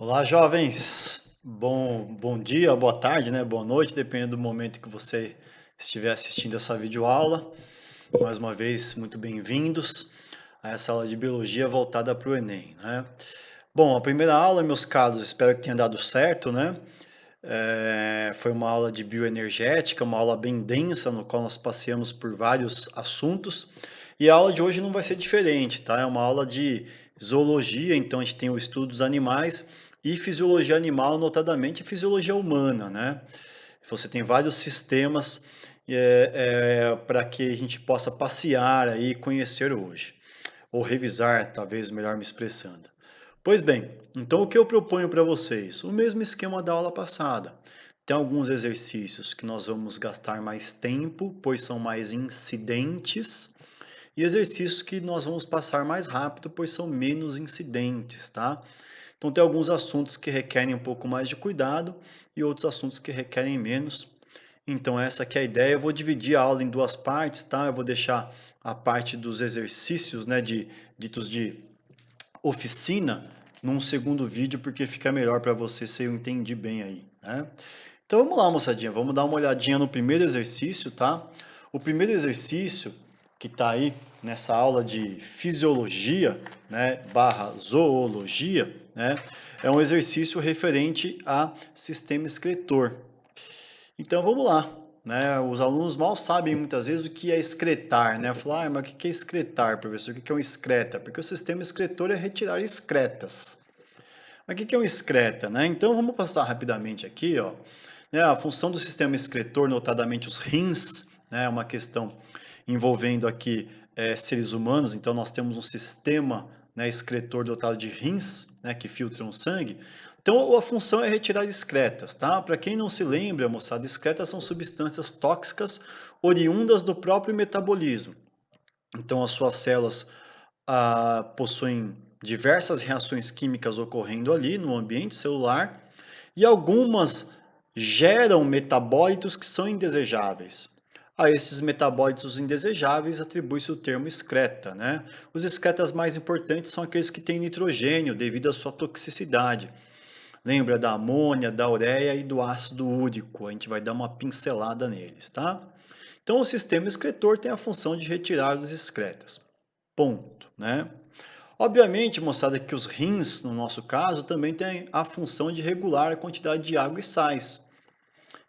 Olá, jovens. Bom dia, boa tarde, né? Boa noite, dependendo do momento que você estiver assistindo essa videoaula. Mais uma vez, muito bem-vindos a essa aula de biologia voltada para o Enem, né? Bom, a primeira aula, meus caros, espero que tenha dado certo, né? Foi uma aula de bioenergética, uma aula bem densa, no qual nós passeamos por vários assuntos. E a aula de hoje não vai ser diferente, tá? É uma aula de zoologia, então a gente tem o estudo dos animais e fisiologia animal, notadamente fisiologia humana, né? Você tem vários sistemas para que a gente possa passear aí e conhecer hoje, ou revisar, talvez melhor me expressando. Pois bem, então o que eu proponho para vocês? O mesmo esquema da aula passada. Tem alguns exercícios que nós vamos gastar mais tempo, pois são mais incidentes, e exercícios que nós vamos passar mais rápido, pois são menos incidentes, tá? Então tem alguns assuntos que requerem um pouco mais de cuidado e outros assuntos que requerem menos. Então essa aqui é a ideia. Eu vou dividir a aula em duas partes, tá? Eu vou deixar a parte dos exercícios, né, ditos de oficina, num segundo vídeo, porque fica melhor para você se eu entendi bem aí, né? Então vamos lá, moçadinha, vamos dar uma olhadinha no primeiro exercício, tá? O primeiro exercício que está aí nessa aula de fisiologia, né, barra zoologia, né, é um exercício referente a sistema excretor. Então vamos lá, né? Os alunos mal sabem muitas vezes o que é excretar, né? Falar, mas o que é excretar, professor? O que é um excreta? Porque o sistema excretor é retirar excretas. Mas o que é um excreta, né? Então vamos passar rapidamente aqui, ó. Né, a função do sistema excretor, notadamente os rins, né? É uma questão envolvendo aqui seres humanos. Então nós temos um sistema, né, excretor dotado de rins, né, que filtram o sangue. Então a função é retirar excretas, tá? Para quem não se lembra, moçada, excretas são substâncias tóxicas oriundas do próprio metabolismo. Então as suas células possuem diversas reações químicas ocorrendo ali no ambiente celular e algumas geram metabólitos que são indesejáveis. A esses metabólitos indesejáveis atribui-se o termo excreta, né? Os excretas mais importantes são aqueles que têm nitrogênio devido à sua toxicidade. Lembra da amônia, da ureia e do ácido úrico. A gente vai dar uma pincelada neles, tá? Então o sistema excretor tem a função de retirar os excretas. Ponto, né? Obviamente, moçada, que os rins, no nosso caso, também têm a função de regular a quantidade de água e sais,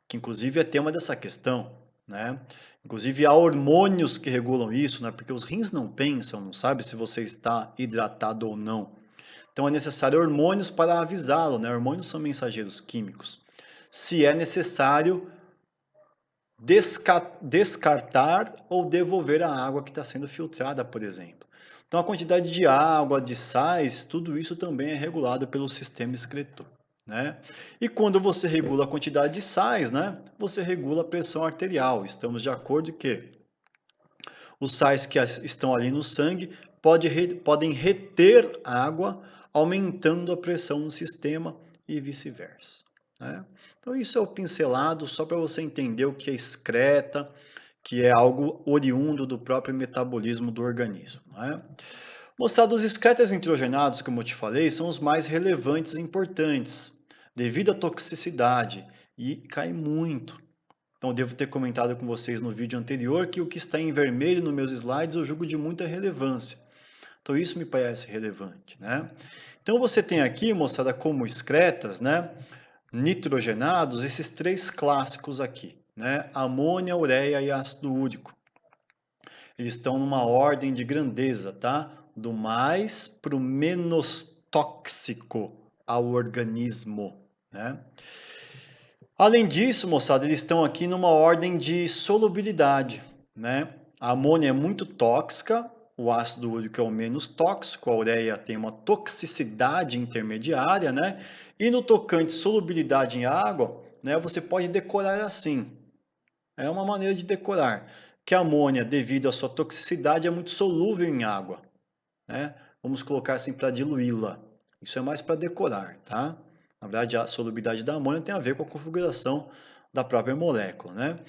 que inclusive é tema dessa questão, né? Inclusive há hormônios que regulam isso, né? Porque os rins não pensam, não sabe se você está hidratado ou não. Então é necessário hormônios para avisá-lo, né? Hormônios são mensageiros químicos. Se é necessário descartar ou devolver a água que está sendo filtrada, por exemplo. Então, a quantidade de água, de sais, tudo isso também é regulado pelo sistema excretor, né? E quando você regula a quantidade de sais, né, você regula a pressão arterial. Estamos de acordo que os sais que estão ali no sangue podem reter água, aumentando a pressão no sistema e vice-versa, né? Então, isso é o pincelado só para você entender o que é excreta, que é algo oriundo do próprio metabolismo do organismo, né? Mostrado os excretas nitrogenados, como eu te falei, são os mais relevantes e importantes, devido à toxicidade, e cai muito. Então, eu devo ter comentado com vocês no vídeo anterior que o que está em vermelho nos meus slides eu julgo de muita relevância. Então, isso me parece relevante, né? Então, você tem aqui, moçada, como excretas, né, nitrogenados, esses três clássicos aqui, né? Amônia, ureia e ácido úrico. Eles estão numa ordem de grandeza, tá? Do mais para o menos tóxico ao organismo, né? Além disso, moçada, eles estão aqui numa ordem de solubilidade, né? A amônia é muito tóxica, o ácido úrico é o menos tóxico, a ureia tem uma toxicidade intermediária, né? E no tocante solubilidade em água, né, você pode decorar assim. É uma maneira de decorar, que a amônia, devido à sua toxicidade, é muito solúvel em água, né? Vamos colocar assim para diluí-la. Isso é mais para decorar, tá? Na verdade, a solubilidade da amônia tem a ver com a configuração da própria molécula, né?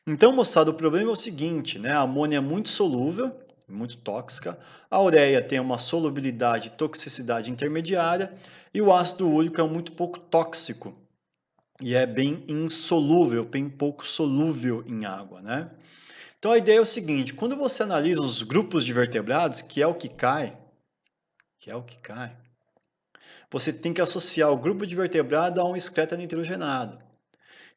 Então, moçada, o problema é o seguinte, né? A amônia é muito solúvel, muito tóxica. A ureia tem uma solubilidade e toxicidade intermediária. E o ácido úrico é muito pouco tóxico e é bem insolúvel, bem pouco solúvel em água, né? Então a ideia é o seguinte, quando você analisa os grupos de vertebrados, que é o que cai, você tem que associar o grupo de vertebrado a um excreto nitrogenado.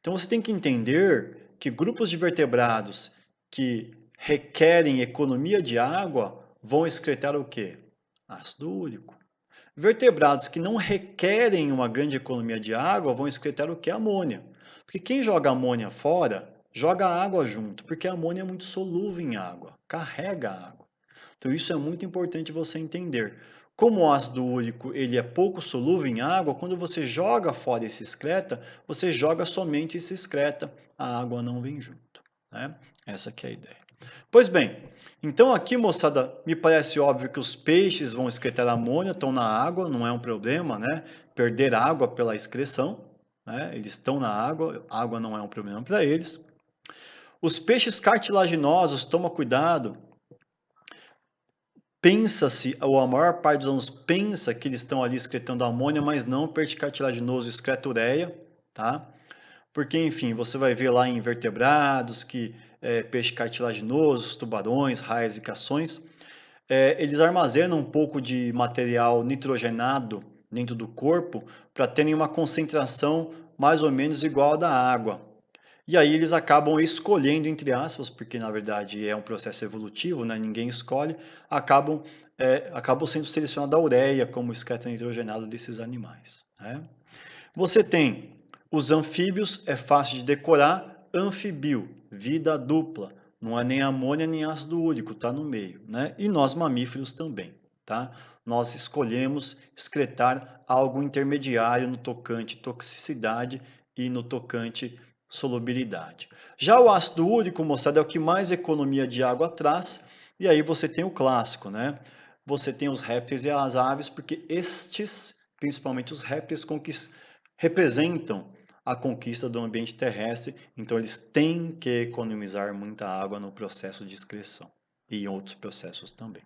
Então você tem que entender que grupos de vertebrados que requerem economia de água vão excretar o quê? Ácido úrico. Vertebrados que não requerem uma grande economia de água vão excretar o que? Amônia. Porque quem joga amônia fora, joga água junto, porque a amônia é muito solúvel em água, carrega água. Então isso é muito importante você entender. Como o ácido úrico ele é pouco solúvel em água, quando você joga fora e se excreta, você joga somente e se excreta, a água não vem junto. Né? Essa que é a ideia. Pois bem, então aqui, moçada, me parece óbvio que os peixes vão excretar amônia, estão na água, não é um problema, né? Perder água pela excreção, né? Eles estão na água, água não é um problema para eles. Os peixes cartilaginosos, toma cuidado, pensa-se, ou a maior parte dos alunos pensa que eles estão ali excretando amônia, mas não, o peixe cartilaginoso excreta ureia, tá? Porque, enfim, você vai ver lá em invertebrados que peixe cartilaginoso, tubarões, raias e cações, eles armazenam um pouco de material nitrogenado dentro do corpo para terem uma concentração mais ou menos igual à da água. E aí eles acabam escolhendo, entre aspas, porque na verdade é um processo evolutivo, né? Ninguém escolhe, acabam sendo selecionada a ureia como excreto nitrogenado desses animais. Né? Você tem os anfíbios, é fácil de decorar, anfibio, vida dupla, não é nem amônia nem ácido úrico, está no meio. Né? E nós mamíferos também. Tá? Nós escolhemos excretar algo intermediário no tocante toxicidade e no tocante solubilidade. Já o ácido úrico, moçada, é o que mais economia de água traz, e aí você tem o clássico, né? Você tem os répteis e as aves, porque estes, principalmente os répteis, representam a conquista do ambiente terrestre, então eles têm que economizar muita água no processo de excreção e em outros processos também.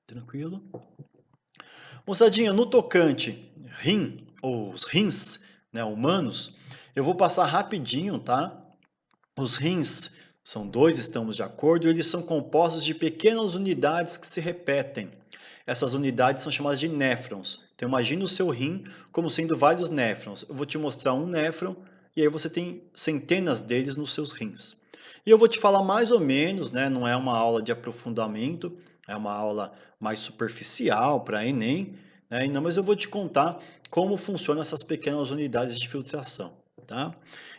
Tranquilo? Moçadinha, no tocante rim, ou os rins, né, humanos, eu vou passar rapidinho, tá? Os rins são dois, estamos de acordo, e eles são compostos de pequenas unidades que se repetem. Essas unidades são chamadas de néfrons. Então imagine o seu rim como sendo vários néfrons. Eu vou te mostrar um néfron e aí você tem centenas deles nos seus rins. E eu vou te falar mais ou menos, né, não é uma aula de aprofundamento, é uma aula mais superficial para Enem, né, não, mas eu vou te contar como funcionam essas pequenas unidades de filtração. Tá?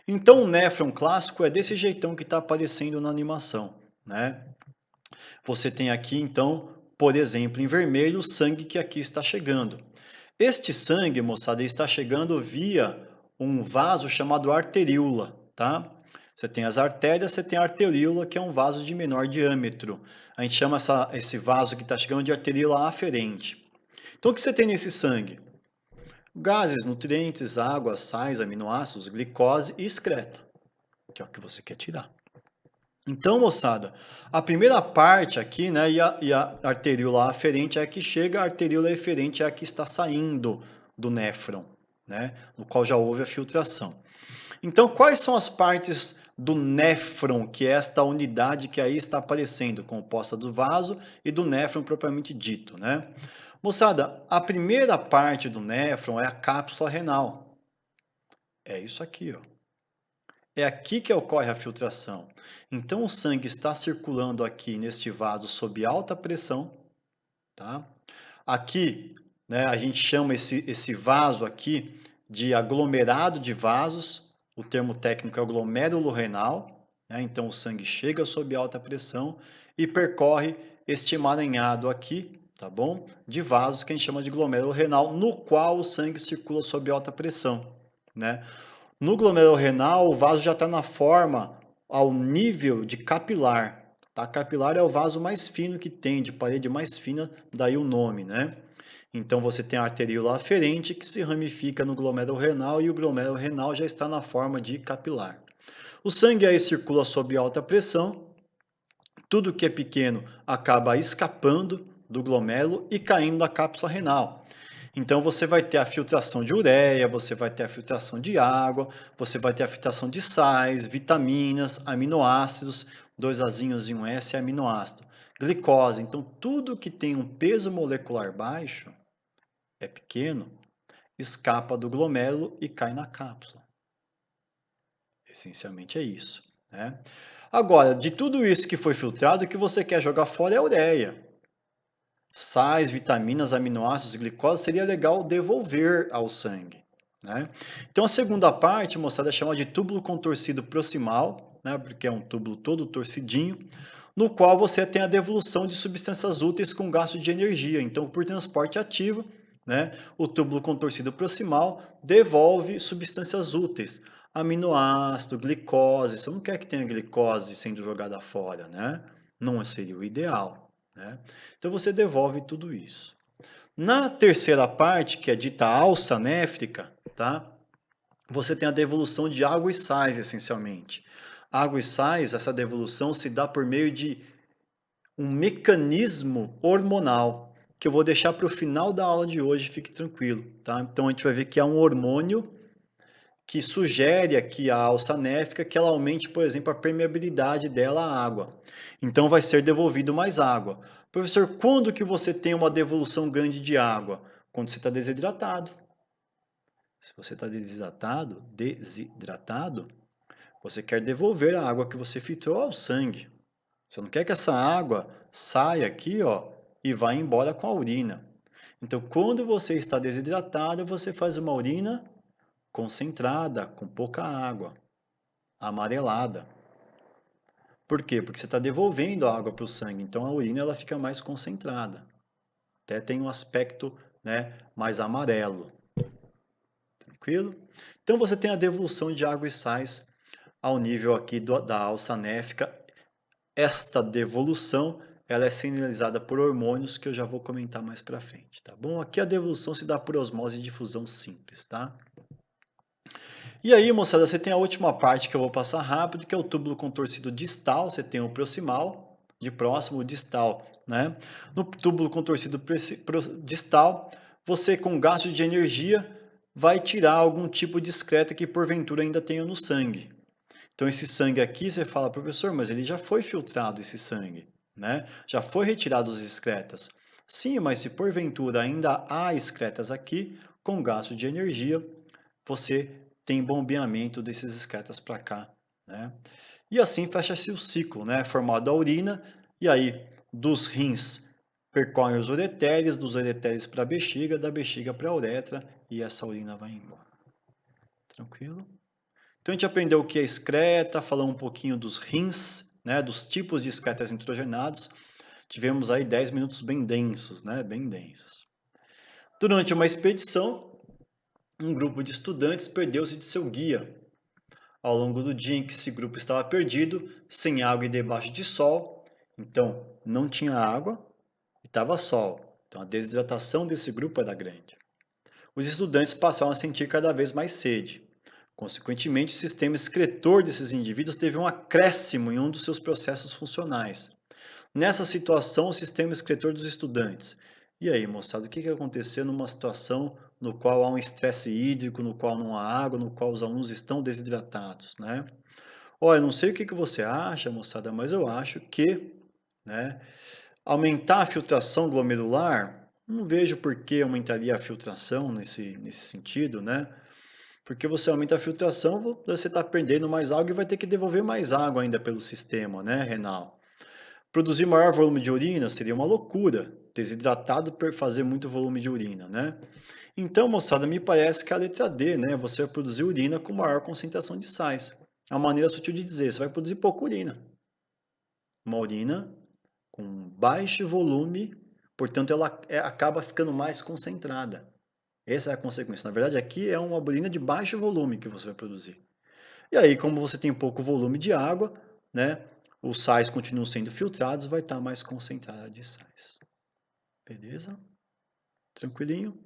Então o néfron clássico é desse jeitão que está aparecendo na animação. Né? Você tem aqui, então, por exemplo, em vermelho, o sangue que aqui está chegando. Este sangue, moçada, está chegando via um vaso chamado arteríola, tá? Você tem as artérias, você tem a arteríola, que é um vaso de menor diâmetro. A gente chama esse vaso que está chegando de arteríola aferente. Então, o que você tem nesse sangue? Gases, nutrientes, água, sais, aminoácidos, glicose e excreta, que é o que você quer tirar. Então, moçada, a primeira parte aqui, né, e a arteríola aferente é a que chega, a arteríola eferente é a que está saindo do néfron, né, no qual já houve a filtração. Então, quais são as partes do néfron, que é esta unidade que aí está aparecendo, composta do vaso e do néfron propriamente dito, né? Moçada, a primeira parte do néfron é a cápsula renal. É isso aqui, ó. É aqui que ocorre a filtração. Então, o sangue está circulando aqui neste vaso sob alta pressão, tá? Aqui, né, a gente chama esse vaso aqui de aglomerado de vasos. O termo técnico é o glomérulo renal. Né? Então, o sangue chega sob alta pressão e percorre este emaranhado aqui, tá bom? De vasos que a gente chama de glomérulo renal, no qual o sangue circula sob alta pressão, né? No glomérulo renal, o vaso já está na forma ao nível de capilar. Tá? Capilar é o vaso mais fino que tem, de parede mais fina, daí o nome, né? Então você tem a arteríola aferente que se ramifica no glomérulo renal e o glomérulo renal já está na forma de capilar. O sangue aí circula sob alta pressão, tudo que é pequeno acaba escapando do glomérulo e caindo na cápsula renal. Então você vai ter a filtração de ureia, você vai ter a filtração de água, você vai ter a filtração de sais, vitaminas, aminoácidos, dois Azinhos e um S é aminoácido, glicose. Então tudo que tem um peso molecular baixo, é pequeno, escapa do glomérulo e cai na cápsula. Essencialmente é isso, né? Agora, de tudo isso que foi filtrado, o que você quer jogar fora é a ureia. Sais, vitaminas, aminoácidos e glicose seria legal devolver ao sangue, né? Então a segunda parte, moçada, é chamada de túbulo contorcido proximal, né? Porque é um túbulo todo torcidinho, no qual você tem a devolução de substâncias úteis com gasto de energia. Então, por transporte ativo, né? O túbulo contorcido proximal devolve substâncias úteis, aminoácido, glicose. Você não quer que tenha glicose sendo jogada fora, né? Não seria o ideal, né? Então você devolve tudo isso. Na terceira parte, que é dita alça néfrica, tá? Você tem a devolução de água e sais, essencialmente. Água e sais, essa devolução se dá por meio de um mecanismo hormonal, que eu vou deixar para o final da aula de hoje, fique tranquilo, tá? Então a gente vai ver que há um hormônio que sugere aqui a alça néfrica que ela aumente, por exemplo, a permeabilidade dela à água. Então vai ser devolvido mais água. Professor, quando que você tem uma devolução grande de água? Quando você está desidratado. Se você está desidratado, você quer devolver a água que você filtrou ao sangue. Você não quer que essa água saia aqui, ó, e vá embora com a urina. Então, quando você está desidratado, você faz uma urina concentrada, com pouca água, amarelada. Por quê? Porque você está devolvendo a água para o sangue, então a urina ela fica mais concentrada. Até tem um aspecto, né, mais amarelo. Tranquilo? Então você tem a devolução de água e sais ao nível aqui da alça néfica. Esta devolução ela é sinalizada por hormônios que eu já vou comentar mais para frente, tá bom? Aqui a devolução se dá por osmose e difusão simples, tá? E aí, moçada, você tem a última parte que eu vou passar rápido, que é o túbulo contorcido distal. Você tem o proximal, de próximo, o distal, né? No túbulo contorcido distal, você com gasto de energia vai tirar algum tipo de excreta que porventura ainda tenha no sangue. Então esse sangue aqui, você fala, professor, mas ele já foi filtrado esse sangue, né? Já foi retirado os excretas. Sim, mas se porventura ainda há excretas aqui, com gasto de energia, você tem bombeamento desses excretas para cá, né? E assim fecha-se o ciclo, né? Formado a urina, e aí dos rins percorrem os ureteres, dos ureteres para a bexiga, da bexiga para a uretra, e essa urina vai embora. Tranquilo? Então a gente aprendeu o que é excreta, falamos um pouquinho dos rins, né? Dos tipos de excretas nitrogenados. Tivemos aí 10 minutos bem densos, né? Bem densos. Durante uma expedição, um grupo de estudantes perdeu-se de seu guia. Ao longo do dia em que esse grupo estava perdido, sem água e debaixo de sol, então não tinha água e estava sol. Então a desidratação desse grupo era grande. Os estudantes passaram a sentir cada vez mais sede. Consequentemente, o sistema excretor desses indivíduos teve um acréscimo em um dos seus processos funcionais. Nessa situação, o sistema excretor dos estudantes. E aí, moçada, o que aconteceu numa situação no qual há um estresse hídrico, no qual não há água, no qual os alunos estão desidratados, né? Olha, não sei o que você acha, moçada, mas eu acho que, né, aumentar a filtração glomerular, não vejo por que aumentaria a filtração nesse sentido, né? Porque você aumenta a filtração, você está perdendo mais água e vai ter que devolver mais água ainda pelo sistema, né, renal. Produzir maior volume de urina seria uma loucura. Desidratado por fazer muito volume de urina, né? Então, moçada, me parece que a letra D, né? Você vai produzir urina com maior concentração de sais. É uma maneira sutil de dizer, você vai produzir pouca urina. Uma urina com baixo volume, portanto, ela acaba ficando mais concentrada. Essa é a consequência. Na verdade, aqui é uma urina de baixo volume que você vai produzir. E aí, como você tem pouco volume de água, né? Os sais continuam sendo filtrados, vai estar mais concentrada de sais. Beleza? Tranquilinho?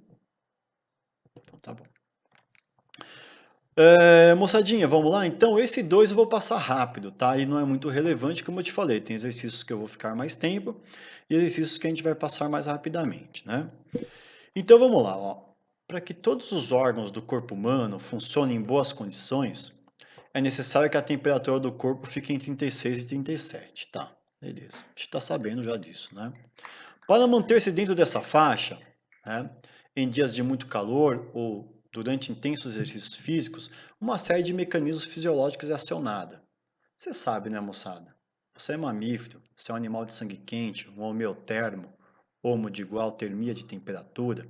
Então tá bom. Moçadinha, vamos lá? Então, esse 2 eu vou passar rápido, tá? E não é muito relevante, como eu te falei. Tem exercícios que eu vou ficar mais tempo e exercícios que a gente vai passar mais rapidamente, né? Então, vamos lá, ó. Para que todos os órgãos do corpo humano funcionem em boas condições, é necessário que a temperatura do corpo fique em 36 e 37, tá? Beleza. A gente está sabendo já disso, né? Para manter-se dentro dessa faixa, né, em dias de muito calor ou durante intensos exercícios físicos, uma série de mecanismos fisiológicos é acionada. Você sabe, né, moçada? Você é mamífero, você é um animal de sangue quente, um homeotermo, homo de igual termia de temperatura.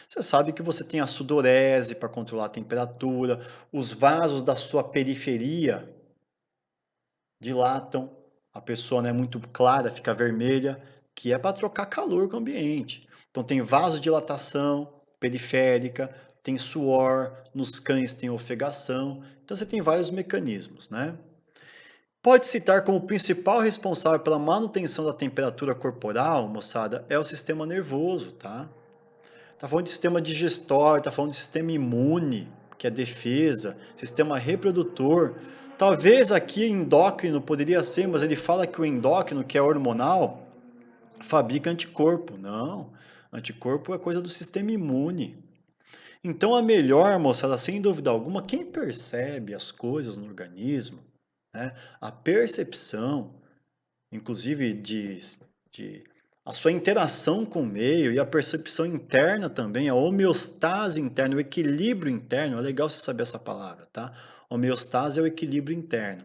Você sabe que você tem a sudorese para controlar a temperatura, os vasos da sua periferia dilatam, a pessoa não é muito clara, fica vermelha, que é para trocar calor com o ambiente. Então tem vasodilatação periférica, tem suor, nos cães tem ofegação, então você tem vários mecanismos, né? Pode citar como principal responsável pela manutenção da temperatura corporal, moçada, é o sistema nervoso, tá? Tá falando de sistema digestório, tá falando de sistema imune, que é defesa, sistema reprodutor. Talvez aqui endócrino poderia ser, mas ele fala que o endócrino, que é hormonal, fabrica anticorpo. Não, anticorpo é coisa do sistema imune. Então a melhor, moçada, sem dúvida alguma, quem percebe as coisas no organismo, né, a percepção, inclusive de a sua interação com o meio e a percepção interna também, a homeostase interna, o equilíbrio interno, é legal você saber essa palavra, tá? Homeostase é o equilíbrio interno.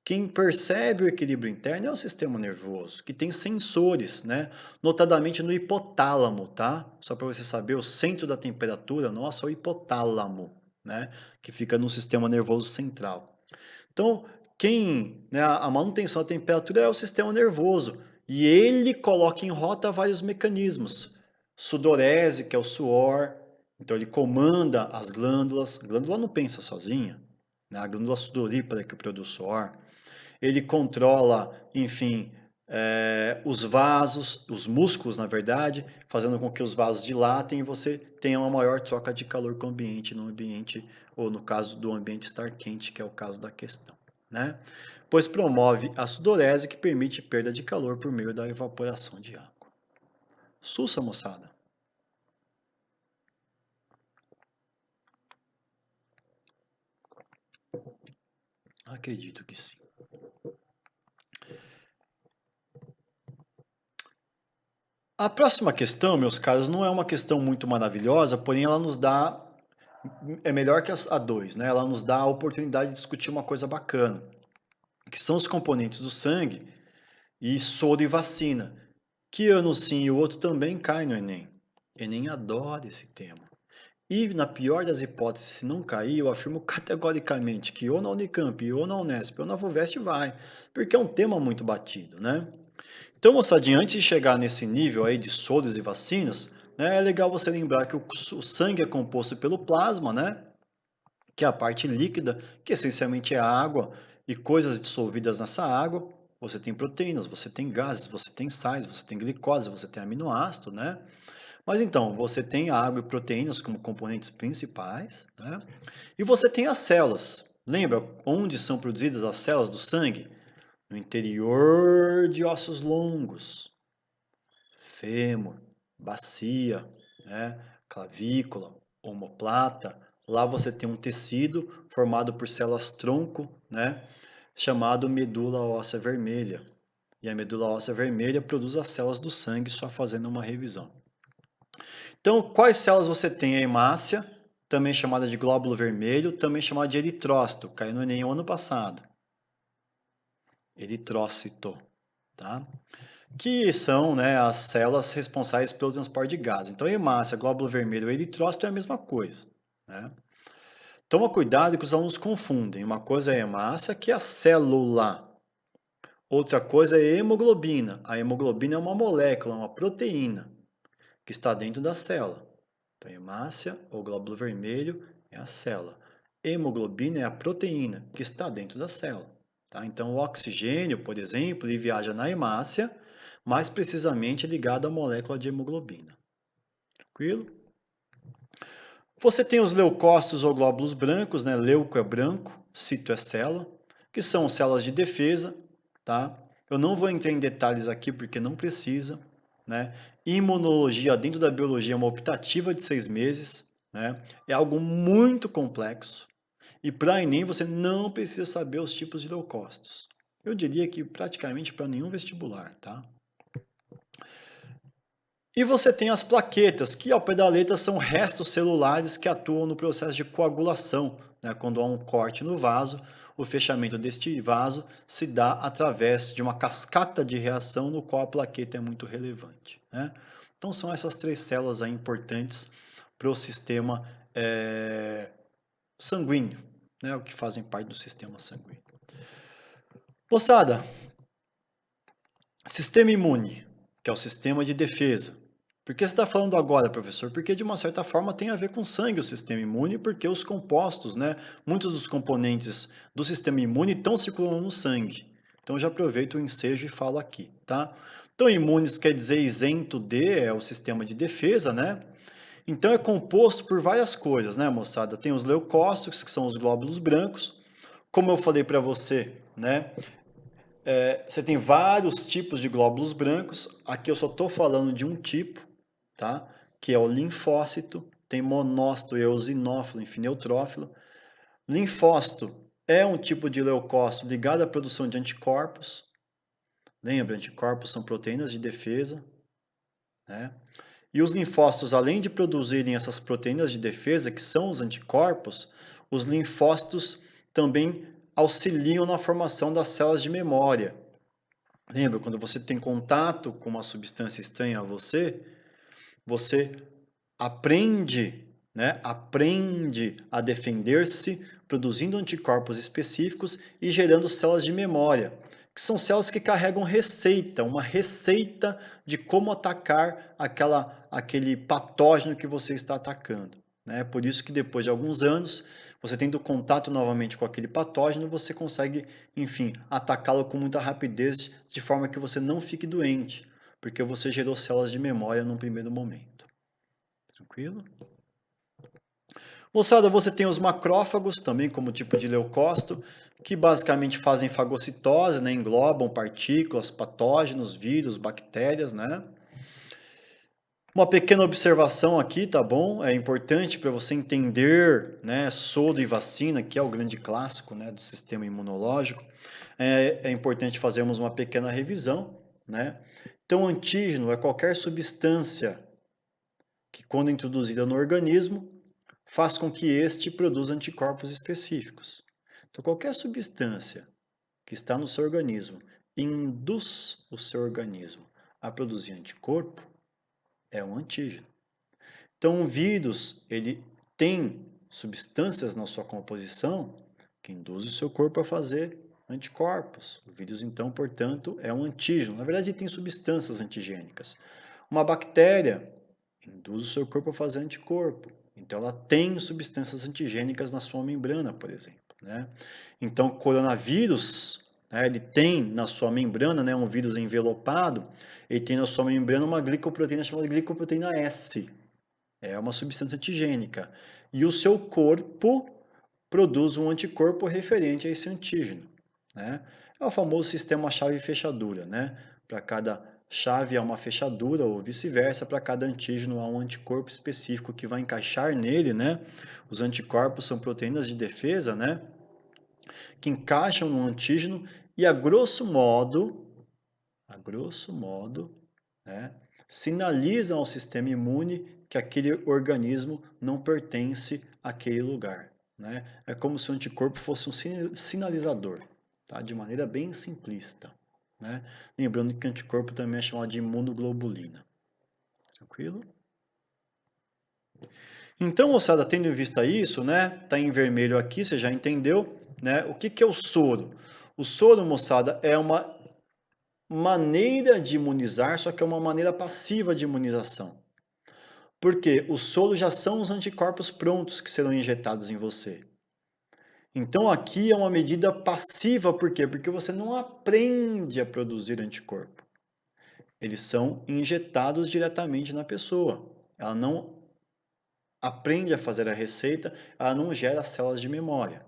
Quem percebe o equilíbrio interno é o sistema nervoso, que tem sensores, né? Notadamente no hipotálamo, tá? Só para você saber, o centro da temperatura nossa é o hipotálamo, né? Que fica no sistema nervoso central. Então, né, a manutenção da temperatura é o sistema nervoso. E ele coloca em rota vários mecanismos. Sudorese, que é o suor. Então, ele comanda as glândulas. A glândula não pensa sozinha. Né? A glândula sudorípara que produz suor. Ele controla, enfim, os vasos, os músculos, na verdade, fazendo com que os vasos dilatem e você tenha uma maior troca de calor com o ambiente, no ambiente, ou no caso do ambiente estar quente, que é o caso da questão, né? Pois promove a sudorese, que permite perda de calor por meio da evaporação de água. Sussa, moçada. Acredito que sim. A próxima questão, meus caros, não é uma questão muito maravilhosa, porém ela nos dá é melhor que a 2, né? Ela nos dá a oportunidade de discutir uma coisa bacana, que são os componentes do sangue e soro e vacina, que ano sim e o outro também cai no Enem. Enem adora esse tema. E, na pior das hipóteses, se não cair, eu afirmo categoricamente que ou na Unicamp, ou na Unesp, ou na FUVEST vai, porque é um tema muito batido, né? Então, moçadinha, antes de chegar nesse nível aí de soros e vacinas, né, é legal você lembrar que o sangue é composto pelo plasma, né? Que é a parte líquida, que essencialmente é a água e coisas dissolvidas nessa água. Você tem proteínas, você tem gases, você tem sais, você tem glicose, você tem aminoácido, né? Mas então, você tem água e proteínas como componentes principais, né? E você tem as células. Lembra onde são produzidas as células do sangue? No interior de ossos longos, fêmur, bacia, né? Clavícula, omoplata. Lá você tem um tecido formado por células tronco, né? Chamado medula óssea vermelha. E a medula óssea vermelha produz as células do sangue, só fazendo uma revisão. Então, quais células você tem? A hemácia, também chamada de glóbulo vermelho, também chamada de eritrócito, caiu no Enem ano passado. Eritrócito, tá? Que são, né, as células responsáveis pelo transporte de gases. Então, hemácia, glóbulo vermelho e eritrócito é a mesma coisa, né? Toma cuidado que os alunos confundem. Uma coisa é a hemácia, que é a célula. Outra coisa é a hemoglobina. A hemoglobina é uma molécula, uma proteína, que está dentro da célula. Então, hemácia, ou glóbulo vermelho, é a célula. Hemoglobina é a proteína, que está dentro da célula. Tá? Então, o oxigênio, por exemplo, ele viaja na hemácia, mais precisamente ligado à molécula de hemoglobina. Tranquilo? Você tem os leucócitos ou glóbulos brancos, né? Leuco é branco, cito é célula, que são células de defesa, tá? Eu não vou entrar em detalhes aqui porque não precisa, né? Imunologia dentro da biologia é uma optativa de 6 meses, né? É algo muito complexo. E para Enem você não precisa saber os tipos de leucócitos. Eu diria que praticamente para nenhum vestibular, tá? E você tem as plaquetas, que ao pé da letra são restos celulares que atuam no processo de coagulação, né? Quando há um corte no vaso, o fechamento deste vaso se dá através de uma cascata de reação no qual a plaqueta é muito relevante, né? Então são essas 3 células aí importantes para o sistema sanguíneo, né? O que fazem parte do sistema sanguíneo. Moçada, sistema imune, que é o sistema de defesa. Por que você está falando agora, professor? Porque de uma certa forma tem a ver com sangue o sistema imune, porque os compostos, né, muitos dos componentes do sistema imune estão circulando no sangue. Então já aproveito o ensejo e falo aqui, tá? Então imunes quer dizer isento de, é o sistema de defesa, né? Então é composto por várias coisas, né, moçada? Tem os leucócitos, que são os glóbulos brancos. Como eu falei para você, né? Você tem vários tipos de glóbulos brancos. Aqui eu só estou falando de um tipo, tá? Que é o linfócito. Tem monócito, eosinófilo, neutrófilo. Linfócito é um tipo de leucócito ligado à produção de anticorpos. Lembra, anticorpos são proteínas de defesa, né? E os linfócitos, além de produzirem essas proteínas de defesa, que são os anticorpos, os linfócitos também auxiliam na formação das células de memória. Lembra, quando você tem contato com uma substância estranha a você, você aprende, né? Aprende a defender-se, produzindo anticorpos específicos e gerando células de memória, que são células que carregam receita, uma receita de como atacar aquele patógeno que você está atacando. Né? Por isso que depois de alguns anos, você tendo contato novamente com aquele patógeno, você consegue, enfim, atacá-lo com muita rapidez, de forma que você não fique doente, porque você gerou células de memória num primeiro momento. Tranquilo? Moçada, você tem os macrófagos também como tipo de leucócito, que basicamente fazem fagocitose, né? Englobam partículas, patógenos, vírus, bactérias, né? Uma pequena observação aqui, tá bom? É importante para você entender, né, soro e vacina, que é o grande clássico, né, do sistema imunológico. É importante fazermos uma pequena revisão, né? Então, antígeno é qualquer substância que, quando introduzida no organismo, faz com que este produza anticorpos específicos. Então, qualquer substância que está no seu organismo induz o seu organismo a produzir anticorpo é um antígeno. Então, o vírus, ele tem substâncias na sua composição que induzem o seu corpo a fazer anticorpos. O vírus, então, portanto, é um antígeno. Na verdade, ele tem substâncias antigênicas. Uma bactéria induz o seu corpo a fazer anticorpo. Então, ela tem substâncias antigênicas na sua membrana, por exemplo. Né? Então, o coronavírus, né, ele tem na sua membrana, né, um vírus envelopado, ele tem na sua membrana uma glicoproteína chamada glicoproteína S. É uma substância antigênica. E o seu corpo produz um anticorpo referente a esse antígeno. Né? É o famoso sistema chave-fechadura. Né? Para cada chave há uma fechadura, ou vice-versa, para cada antígeno há um anticorpo específico que vai encaixar nele. Né? Os anticorpos são proteínas de defesa, né? Que encaixam no antígeno e, a grosso modo, né, sinalizam ao sistema imune que aquele organismo não pertence àquele lugar. Né? É como se o anticorpo fosse um sinalizador, tá? De maneira bem simplista. Né? Lembrando que anticorpo também é chamado de imunoglobulina. Tranquilo? Então, moçada, tendo em vista isso, né? Tá em vermelho aqui, você já entendeu, né? O que é o soro? O soro, moçada, é uma maneira de imunizar, só que é uma maneira passiva de imunização. Porque os soros já são os anticorpos prontos que serão injetados em você. Então aqui é uma medida passiva, por quê? Porque você não aprende a produzir anticorpo. Eles são injetados diretamente na pessoa. Ela não aprende a fazer a receita, ela não gera células de memória.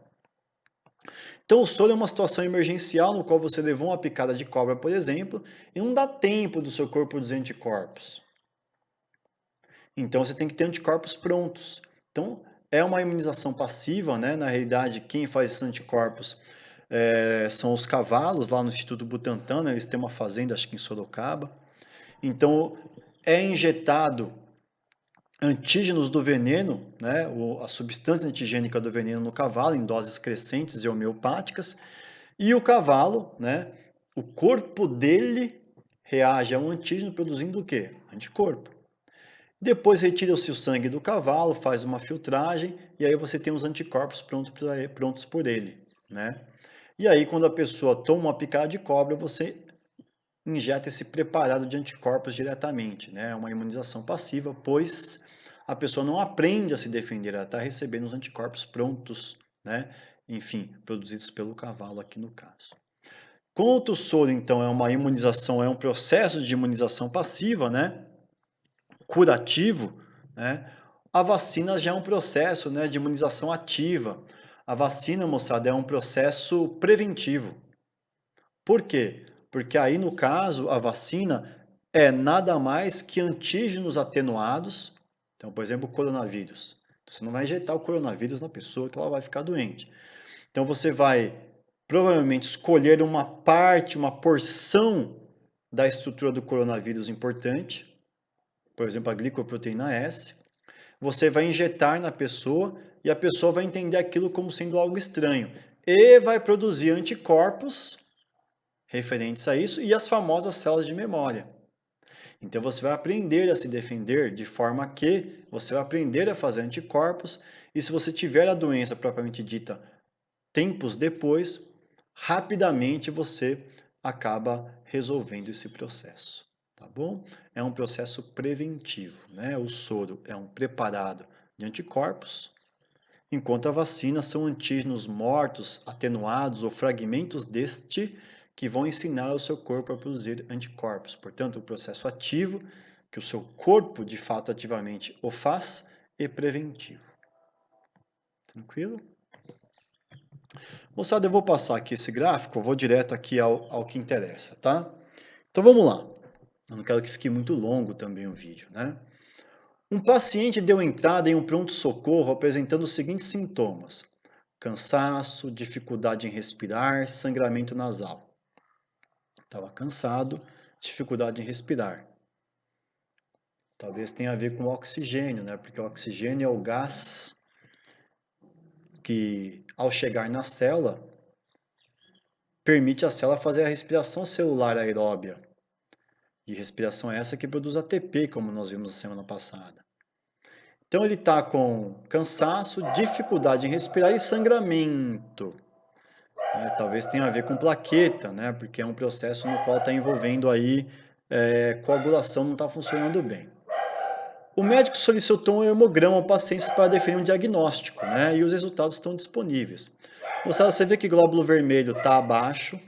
Então, o soro é uma situação emergencial no qual você levou uma picada de cobra, por exemplo, e não dá tempo do seu corpo produzir anticorpos. Então, você tem que ter anticorpos prontos. Então, é uma imunização passiva, né? Na realidade, quem faz esses anticorpos são os cavalos, lá no Instituto Butantan, né? Eles têm uma fazenda, acho que em Sorocaba. Então, é injetado antígenos do veneno, né, a substância antigênica do veneno no cavalo, em doses crescentes e homeopáticas, e o cavalo, né, o corpo dele reage ao antígeno produzindo o quê? Anticorpo. Depois retira-se o sangue do cavalo, faz uma filtragem, e aí você tem os anticorpos prontos por ele, né? E aí, quando a pessoa toma uma picada de cobra, você injeta esse preparado de anticorpos diretamente, né? É uma imunização passiva, pois a pessoa não aprende a se defender, ela está recebendo os anticorpos prontos, né? Enfim, produzidos pelo cavalo aqui no caso. Quanto o soro, então, é uma imunização, é um processo de imunização passiva, né? Curativo, né? A vacina já é um processo, né, de imunização ativa. A vacina, moçada, é um processo preventivo. Por quê? Porque aí, no caso, a vacina é nada mais que antígenos atenuados. Então, por exemplo, o coronavírus. Você não vai injetar o coronavírus na pessoa que ela vai ficar doente. Então, você vai provavelmente escolher uma parte, uma porção da estrutura do coronavírus importante, por exemplo, a glicoproteína S. Você vai injetar na pessoa e a pessoa vai entender aquilo como sendo algo estranho e vai produzir anticorpos referentes a isso e as famosas células de memória. Então você vai aprender a se defender de forma que você vai aprender a fazer anticorpos e se você tiver a doença propriamente dita tempos depois, rapidamente você acaba resolvendo esse processo, tá bom? É um processo preventivo, né? O soro é um preparado de anticorpos, enquanto a vacina são antígenos mortos, atenuados ou fragmentos deste que vão ensinar o seu corpo a produzir anticorpos. Portanto, o processo ativo, que o seu corpo de fato ativamente o faz, é preventivo. Tranquilo? Moçada, eu vou passar aqui esse gráfico, eu vou direto aqui ao que interessa, tá? Então vamos lá. Eu não quero que fique muito longo também o vídeo, né? Um paciente deu entrada em um pronto-socorro apresentando os seguintes sintomas: cansaço, dificuldade em respirar, sangramento nasal. Estava cansado, dificuldade em respirar. Talvez tenha a ver com o oxigênio, né? Porque o oxigênio é o gás que, ao chegar na célula, permite a célula fazer a respiração celular aeróbia. E respiração é essa que produz ATP, como nós vimos na semana passada. Então ele está com cansaço, dificuldade em respirar e sangramento. Talvez tenha a ver com plaqueta, né? Porque é um processo no qual está envolvendo aí coagulação não está funcionando bem. O médico solicitou um hemograma ao paciente para definir um diagnóstico, né? E os resultados estão disponíveis. Moçada, você vê que o glóbulo vermelho está abaixo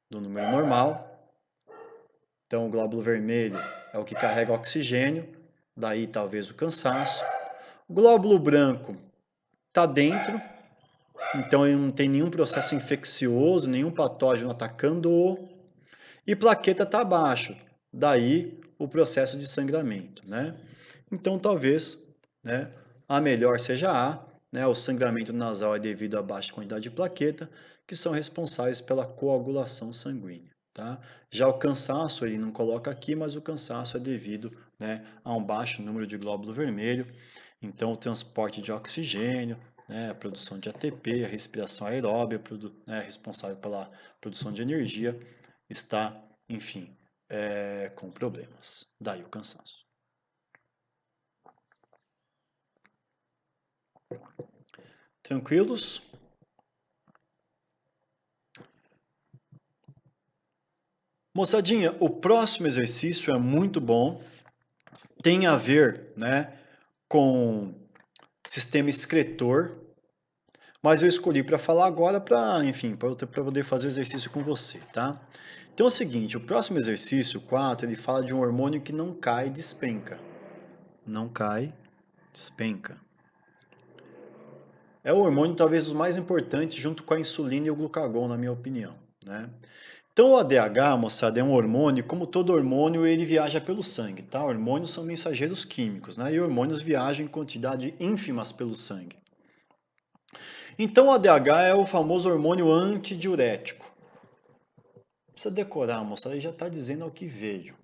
do número normal. Então, o glóbulo vermelho é o que carrega oxigênio, daí talvez o cansaço. O glóbulo branco está dentro, então ele não tem nenhum processo infeccioso, nenhum patógeno atacando-o. E plaqueta está abaixo, daí o processo de sangramento, né? Então talvez, né, a melhor seja A, né? O sangramento nasal é devido à baixa quantidade de plaqueta, que são responsáveis pela coagulação sanguínea, tá? Já o cansaço ele não coloca aqui, mas o cansaço é devido, né, a um baixo número de glóbulo vermelho. Então o transporte de oxigênio, né, a produção de ATP, a respiração aeróbia, né, responsável pela produção de energia, está, enfim, com problemas. Daí o cansaço. Tranquilos? Moçadinha, o próximo exercício é muito bom. Tem a ver, né, com sistema excretor, mas eu escolhi para falar agora para, enfim, para poder fazer o exercício com você, tá? Então é o seguinte, o próximo exercício, 4, ele fala de um hormônio que não cai e despenca. Não cai despenca. É o hormônio talvez os mais importantes junto com a insulina e o glucagon, na minha opinião, né? Então o ADH, moçada, é um hormônio, como todo hormônio, ele viaja pelo sangue, tá? Hormônios são mensageiros químicos, né? E hormônios viajam em quantidade ínfimas pelo sangue. Então o ADH é o famoso hormônio antidiurético. Não precisa decorar, moçada, ele já está dizendo ao que veio.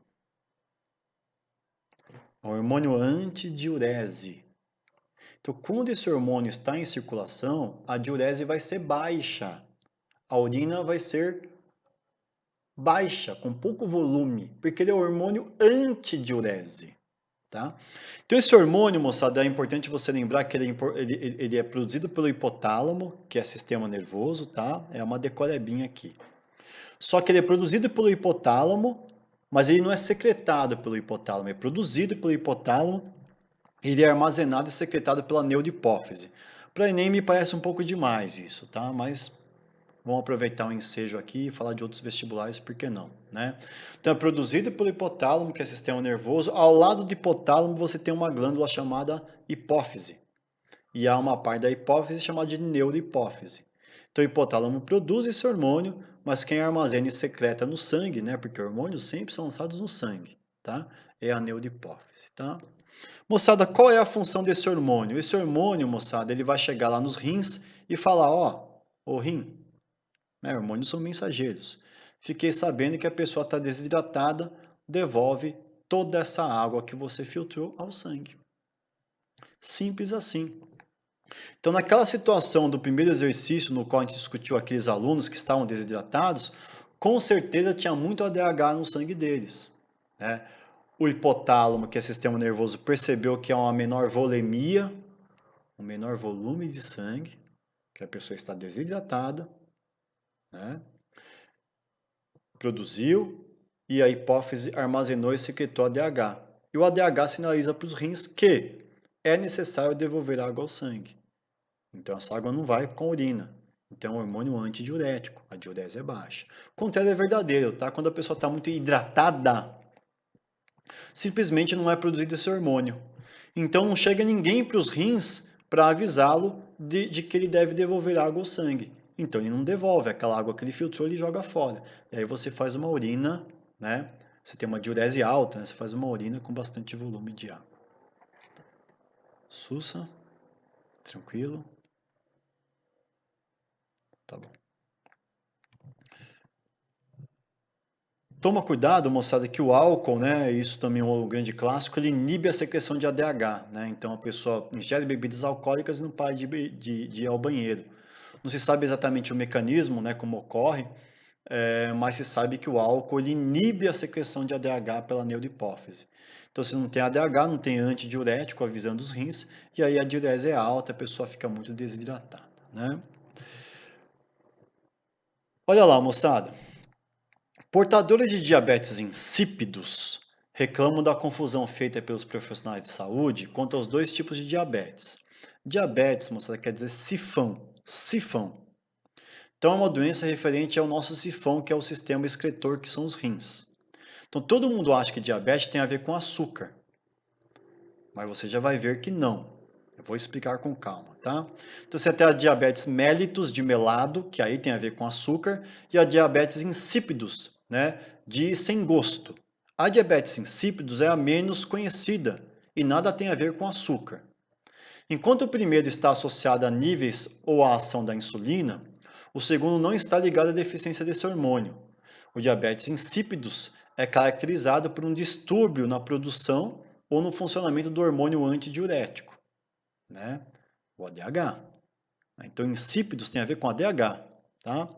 O hormônio antidiurese. Então, quando esse hormônio está em circulação, a diurese vai ser baixa. A urina vai ser baixa, com pouco volume, porque ele é o hormônio antidiurese, tá? Então esse hormônio, moçada, é importante você lembrar que ele é produzido pelo hipotálamo, que é sistema nervoso, tá? É uma decorebinha aqui. Só que ele é produzido pelo hipotálamo, mas ele não é secretado pelo hipotálamo, é produzido pelo hipotálamo, ele é armazenado e secretado pela neurohipófise. Para Enem me parece um pouco demais isso, tá? Mas vamos aproveitar o ensejo aqui e falar de outros vestibulares, por que não, né? Então é produzido pelo hipotálamo, que é sistema nervoso. Ao lado do hipotálamo você tem uma glândula chamada hipófise. E há uma parte da hipófise chamada de neurohipófise. Então o hipotálamo produz esse hormônio, mas quem armazena e secreta no sangue, né? Porque hormônios sempre são lançados no sangue, tá? É a neurohipófise, tá? Moçada, qual é a função desse hormônio? Esse hormônio, moçada, ele vai chegar lá nos rins e falar, ó, ô rim, né? Hormônios são mensageiros. Fiquei sabendo que a pessoa está desidratada, devolve toda essa água que você filtrou ao sangue. Simples assim. Então, naquela situação do primeiro exercício, no qual a gente discutiu aqueles alunos que estavam desidratados, com certeza tinha muito ADH no sangue deles, né? O hipotálamo, que é sistema nervoso, percebeu que há uma menor volemia, um menor volume de sangue, que a pessoa está desidratada, né? Produziu e a hipófise armazenou e secretou ADH. E o ADH sinaliza para os rins que é necessário devolver água ao sangue. Então essa água não vai com a urina. Então é um hormônio antidiurético, a diurese é baixa. O contrário é verdadeiro, tá? Quando a pessoa está muito hidratada, simplesmente não é produzido esse hormônio. Então não chega ninguém para os rins para avisá-lo de que ele deve devolver água ao sangue. Então ele não devolve, aquela água que ele filtrou, ele joga fora. E aí você faz uma urina, né? Você tem uma diurese alta, né? Você faz uma urina com bastante volume de água. Sussa, tranquilo. Tá bom. Toma cuidado, moçada, que o álcool, né, isso também é um grande clássico, ele inibe a secreção de ADH, né? Então a pessoa ingere bebidas alcoólicas e não para de ir ao banheiro. Não se sabe exatamente o mecanismo, né, como ocorre, mas se sabe que o álcool ele inibe a secreção de ADH pela neurohipófise. Então, se não tem ADH, não tem antidiurético avisando os rins, e aí a diurese é alta, a pessoa fica muito desidratada, né? Olha lá, moçada. Portadores de diabetes insípidos reclamam da confusão feita pelos profissionais de saúde quanto aos dois tipos de diabetes. Diabetes, moçada, quer dizer sifão, sifão. Então é uma doença referente ao nosso sifão, que é o sistema excretor, que são os rins. Então todo mundo acha que diabetes tem a ver com açúcar, mas você já vai ver que não. Eu vou explicar com calma, tá? Então você tem a diabetes mellitus, de melado, que aí tem a ver com açúcar, e a diabetes insípidos, né, de sem gosto. A diabetes insípidos é a menos conhecida e nada tem a ver com açúcar. Enquanto o primeiro está associado a níveis ou à ação da insulina, o segundo não está ligado à deficiência desse hormônio. O diabetes insípidos é caracterizado por um distúrbio na produção ou no funcionamento do hormônio antidiurético, né? O ADH. Então, insípidos tem a ver com ADH, tá?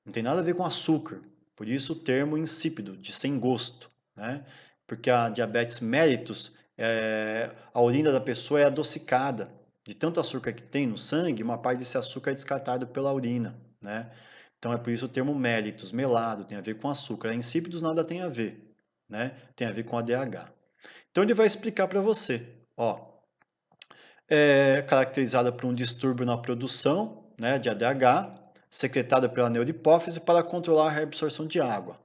Não tem nada a ver com açúcar. Por isso o termo insípido, de sem gosto, né? Porque a diabetes mellitus, a urina da pessoa é adocicada. De tanto açúcar que tem no sangue, uma parte desse açúcar é descartado pela urina, né? Então é por isso o termo mellitus, melado, tem a ver com açúcar. Insípidos nada tem a ver, né? Tem a ver com ADH. Então ele vai explicar para você, ó, é caracterizada por um distúrbio na produção, né, de ADH, secretada pela neurohipófise para controlar a reabsorção de água.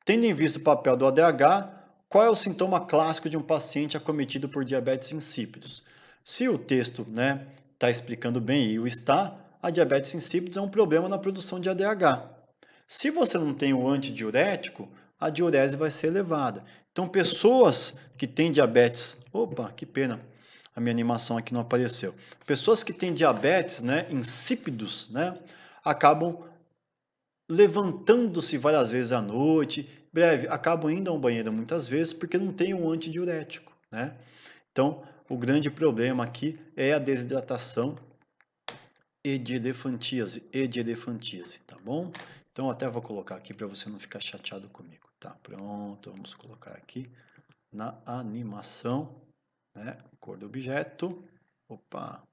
Tendo em vista o papel do ADH qual é o sintoma clássico de um paciente acometido por diabetes insípidos? Se o texto, né, está explicando bem e o está, a diabetes insípidos é um problema na produção de ADH. Se você não tem o antidiurético, a diurese vai ser elevada. Então, pessoas que têm diabetes... Opa, que pena, a minha animação aqui não apareceu. Pessoas que têm diabetes, né, insípidos, né, acabam levantando-se várias vezes à noite, breve, acabam indo ao banheiro muitas vezes porque não tem um antidiurético, né? Então, o grande problema aqui é a desidratação e de elefantíase, tá bom? Então, até vou colocar aqui para você não ficar chateado comigo, tá? Pronto, vamos colocar aqui na animação, né? Cor do objeto, opa,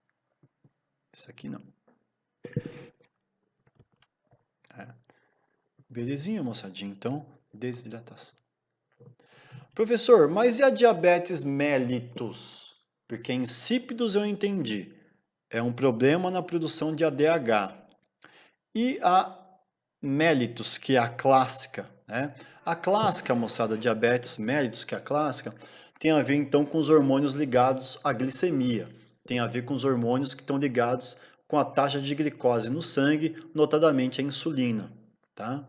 isso aqui não. Belezinha, moçadinha, então, desidratação. Professor, mas e a diabetes mellitus? Porque insípidos eu entendi. É um problema na produção de ADH. E a mellitus, que é a clássica, né? A clássica, moçada, diabetes mellitus, que é a clássica, tem a ver então com os hormônios ligados à glicemia. Tem a ver com os hormônios que estão ligados com a taxa de glicose no sangue, notadamente a insulina, tá?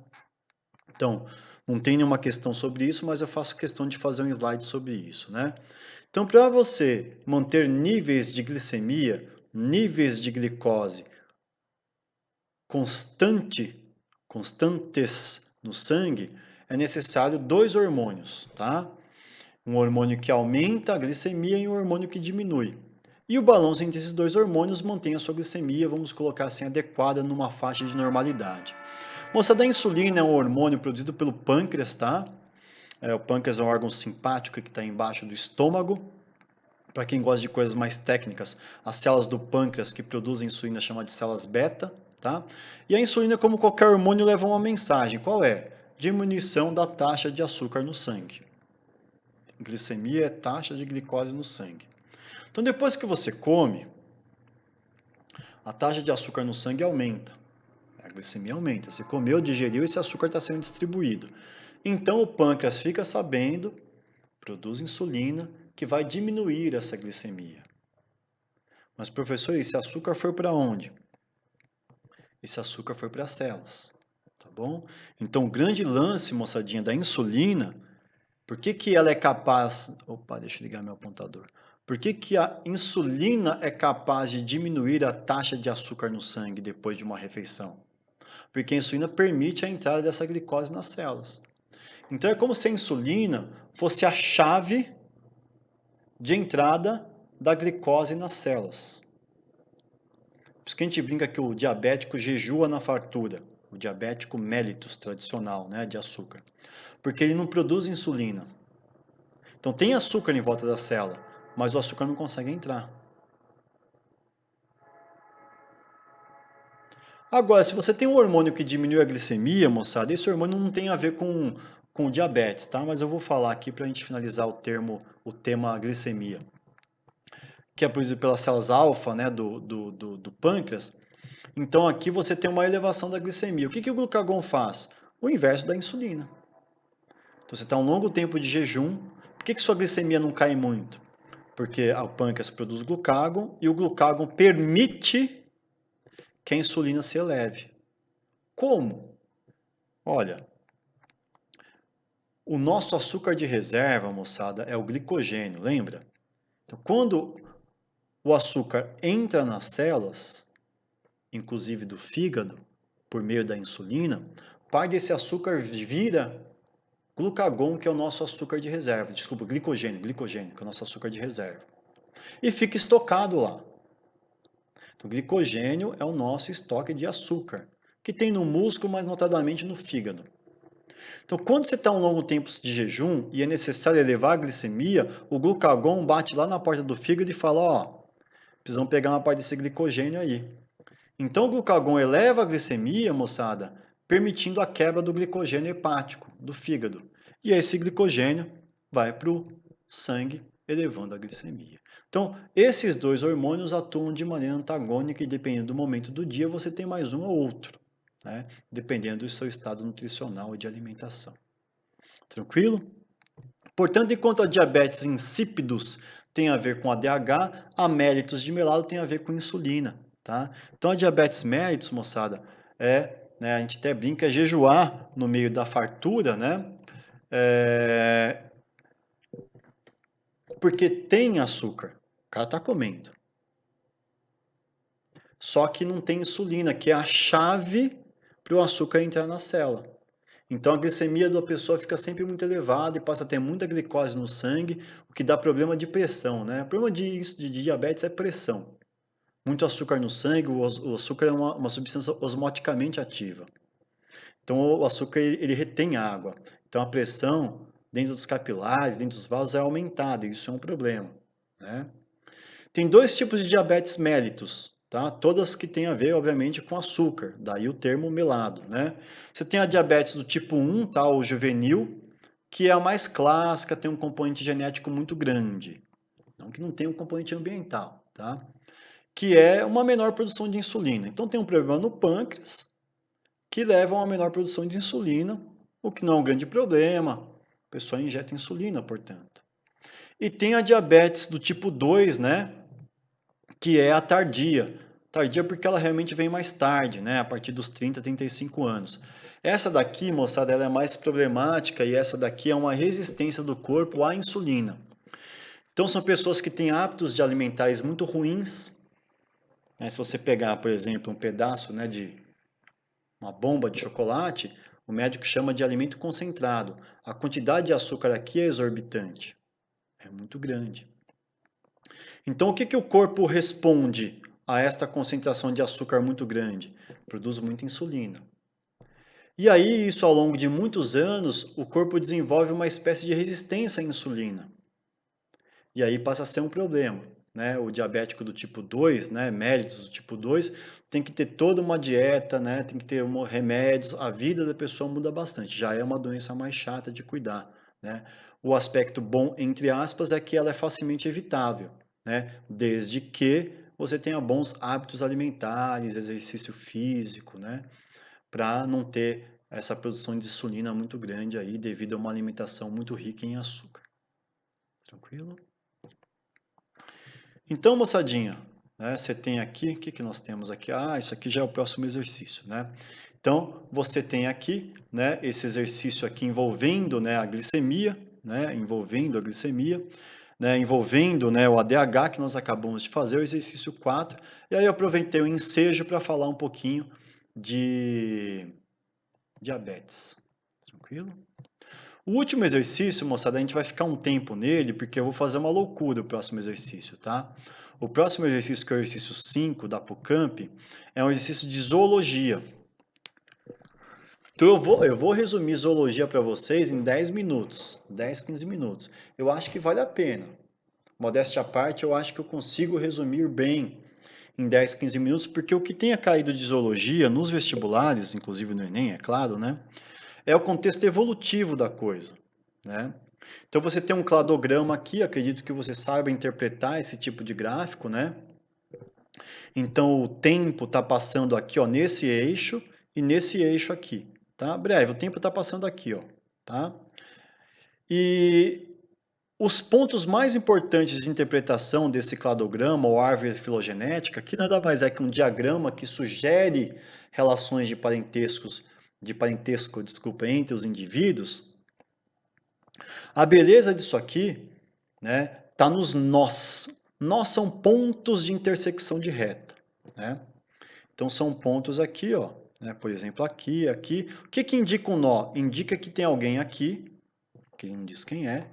Então, não tem nenhuma questão sobre isso, mas eu faço questão de fazer um slide sobre isso, né? Então, para você manter níveis de glicemia, níveis de glicose constantes no sangue, é necessário dois hormônios, tá? Um hormônio que aumenta a glicemia e um hormônio que diminui. E o balanço entre esses dois hormônios mantém a sua glicemia, vamos colocar assim, adequada numa faixa de normalidade. Moçada, a insulina é um hormônio produzido pelo pâncreas, tá? O pâncreas é um órgão simpático que está embaixo do estômago. Para quem gosta de coisas mais técnicas, as células do pâncreas que produzem insulina chamam de células beta, tá? E a insulina, como qualquer hormônio, leva uma mensagem. Qual é? Diminuição da taxa de açúcar no sangue. Glicemia é taxa de glicose no sangue. Então, depois que você come, a taxa de açúcar no sangue aumenta. A glicemia aumenta. Você comeu, digeriu, esse açúcar está sendo distribuído. Então, o pâncreas fica sabendo, produz insulina, que vai diminuir essa glicemia. Mas, professor, esse açúcar foi para onde? Esse açúcar foi para as células, tá bom? Então, o grande lance, moçadinha, da insulina, por que que ela é capaz... Opa, deixa eu ligar meu apontador. Por que que a insulina é capaz de diminuir a taxa de açúcar no sangue depois de uma refeição? Porque a insulina permite a entrada dessa glicose nas células. Então, é como se a insulina fosse a chave de entrada da glicose nas células. Por isso que a gente brinca que o diabético jejua na fartura, o diabético mellitus tradicional, né, de açúcar, porque ele não produz insulina. Então tem açúcar em volta da célula, mas o açúcar não consegue entrar. Agora, se você tem um hormônio que diminui a glicemia, moçada, esse hormônio não tem a ver com o diabetes, tá? Mas eu vou falar aqui para a gente finalizar o tema glicemia, que é produzido pelas células alfa, né, do pâncreas. Então aqui você tem uma elevação da glicemia. O que o glucagon faz? O inverso da insulina. Então você está um longo tempo de jejum. Por que sua glicemia não cai muito? Porque o pâncreas produz glucagon e o glucagon permite que a insulina se eleve. Como? Olha, o nosso açúcar de reserva, moçada, é o glicogênio, lembra? Então quando o açúcar entra nas células, inclusive do fígado, por meio da insulina, parte desse açúcar vira glucagon, que é o nosso açúcar de reserva. Desculpa, glicogênio, que é o nosso açúcar de reserva. E fica estocado lá. Então, glicogênio é o nosso estoque de açúcar, que tem no músculo, mas notadamente no fígado. Então, quando você está um longo tempo de jejum e é necessário elevar a glicemia, o glucagon bate lá na porta do fígado e fala, ó, precisamos pegar uma parte desse glicogênio aí. Então, o glucagon eleva a glicemia, moçada, permitindo a quebra do glicogênio hepático, do fígado. E esse glicogênio vai para o sangue, elevando a glicemia. Então, esses dois hormônios atuam de maneira antagônica e, dependendo do momento do dia, você tem mais um ou outro, né? Dependendo do seu estado nutricional e de alimentação. Tranquilo? Portanto, enquanto a diabetes insípidos tem a ver com ADH, a mellitus de melado tem a ver com insulina, tá? Então, a diabetes mellitus, moçada, né, a gente até brinca, é jejuar no meio da fartura, né? Porque tem açúcar, o cara tá comendo. Só que não tem insulina, que é a chave para o açúcar entrar na célula. Então a glicemia da pessoa fica sempre muito elevada e passa a ter muita glicose no sangue, o que dá problema de pressão, né? O problema de diabetes é pressão. Muito açúcar no sangue, o açúcar é uma substância osmoticamente ativa. Então o açúcar ele retém água. Então a pressão dentro dos capilares, dentro dos vasos é aumentada, e isso é um problema, né? Tem dois tipos de diabetes mellitus, tá? Todas que têm a ver, obviamente, com açúcar, daí o termo melado, né? Você tem a diabetes do tipo 1, tá? O juvenil, que é a mais clássica, tem um componente genético muito grande, não que não tenha um componente ambiental, tá? Que é uma menor produção de insulina. Então tem um problema no pâncreas, que leva a uma menor produção de insulina, o que não é um grande problema, a pessoa injeta insulina, portanto. E tem a diabetes do tipo 2, né? Que é a tardia. Tardia porque ela realmente vem mais tarde, né? A partir dos 30, 35 anos. Essa daqui, moçada, ela é mais problemática e essa daqui é uma resistência do corpo à insulina. Então são pessoas que têm hábitos de alimentares muito ruins, né? Se você pegar, por exemplo, um pedaço, né, de uma bomba de chocolate, o médico chama de alimento concentrado. A quantidade de açúcar aqui é exorbitante, é muito grande. Então, o que, que o corpo responde a esta concentração de açúcar muito grande? Produz muita insulina. E aí, isso ao longo de muitos anos, o corpo desenvolve uma espécie de resistência à insulina. E aí passa a ser um problema, né? O diabético do tipo 2, né, mellitus do tipo 2, tem que ter toda uma dieta, né, tem que ter remédios, a vida da pessoa muda bastante, já é uma doença mais chata de cuidar, né? O aspecto bom, entre aspas, é que ela é facilmente evitável, né? Desde que você tenha bons hábitos alimentares, exercício físico, né? Para não ter essa produção de insulina muito grande aí devido a uma alimentação muito rica em açúcar. Tranquilo? Então, moçadinha, né, você tem aqui, o que, que nós temos aqui? Ah, isso aqui já é o próximo exercício, né? Então, você tem aqui, né, esse exercício aqui envolvendo, né, a glicemia, né, envolvendo a glicemia, né, envolvendo, né, o ADH que nós acabamos de fazer, o exercício 4. E aí eu aproveitei o ensejo para falar um pouquinho de diabetes. Tranquilo? O último exercício, moçada, a gente vai ficar um tempo nele, porque eu vou fazer uma loucura o próximo exercício, tá? O próximo exercício, que é o exercício 5 da PUCamp, é um exercício de zoologia. Então eu vou resumir zoologia para vocês em 10 minutos, 10, 15 minutos. Eu acho que vale a pena. Modéstia à parte, eu acho que eu consigo resumir bem em 10, 15 minutos, porque o que tenha caído de zoologia nos vestibulares, inclusive no Enem, é claro, né? É o contexto evolutivo da coisa, né? Então você tem um cladograma aqui, acredito que você saiba interpretar esse tipo de gráfico, né? Então o tempo está passando aqui, ó, nesse eixo e nesse eixo aqui, tá? Breve, o tempo está passando aqui, ó, tá? E os pontos mais importantes de interpretação desse cladograma ou árvore filogenética, que nada mais é que um diagrama que sugere relações de parentesco, desculpa, entre os indivíduos. A beleza disso aqui, né, tá nos nós. Nós são pontos de intersecção de reta, né? Então são pontos aqui, ó, né? Por exemplo, aqui, aqui. O que que indica um nó? Indica que tem alguém aqui, que não diz quem é,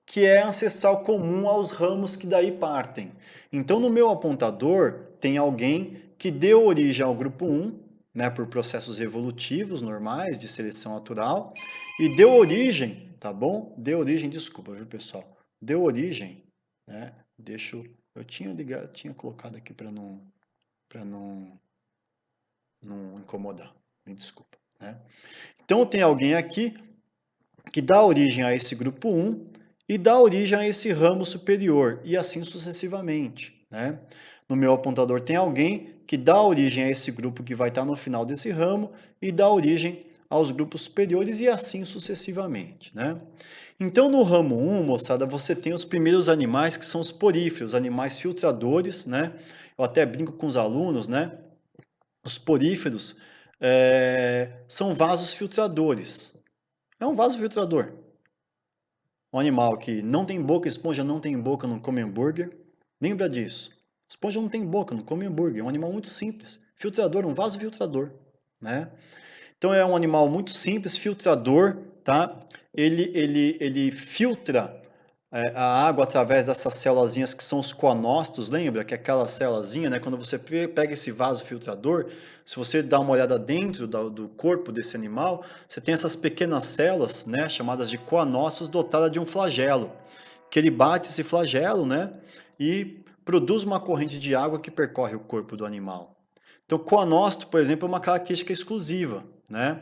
que é ancestral comum aos ramos que daí partem. Então no meu apontador tem alguém que deu origem ao grupo 1, né, por processos evolutivos normais de seleção natural, e deu origem, tá bom? Deu origem, desculpa, viu, pessoal? Deu origem, né? Eu tinha ligado, tinha colocado aqui para não incomodar. Me desculpa, né? Então tem alguém aqui que dá origem a esse grupo 1 e dá origem a esse ramo superior, e assim sucessivamente, né? No meu apontador tem alguém que dá origem a esse grupo que vai estar no final desse ramo e dá origem aos grupos superiores e assim sucessivamente, né? Então, no ramo 1, moçada, você tem os primeiros animais que são os poríferos, animais filtradores, né? Eu até brinco com os alunos, né? Os poríferos são vasos filtradores. É um vaso filtrador. Um animal que não tem boca, esponja não tem boca, não come hambúrguer. Lembra disso. Esponja não tem boca, não come hambúrguer. É um animal muito simples. Filtrador, um vaso filtrador, né? Então é um animal muito simples, filtrador, tá? Ele filtra a água através dessas célulazinhas que são os coanócitos, lembra? Que é aquela célulazinha, né? Quando você pega esse vaso filtrador, se você dá uma olhada dentro do corpo desse animal, você tem essas pequenas células, né? Chamadas de coanócitos, dotadas de um flagelo, que ele bate esse flagelo, né? E produz uma corrente de água que percorre o corpo do animal. Então, coanócito, por exemplo, é uma característica exclusiva, né?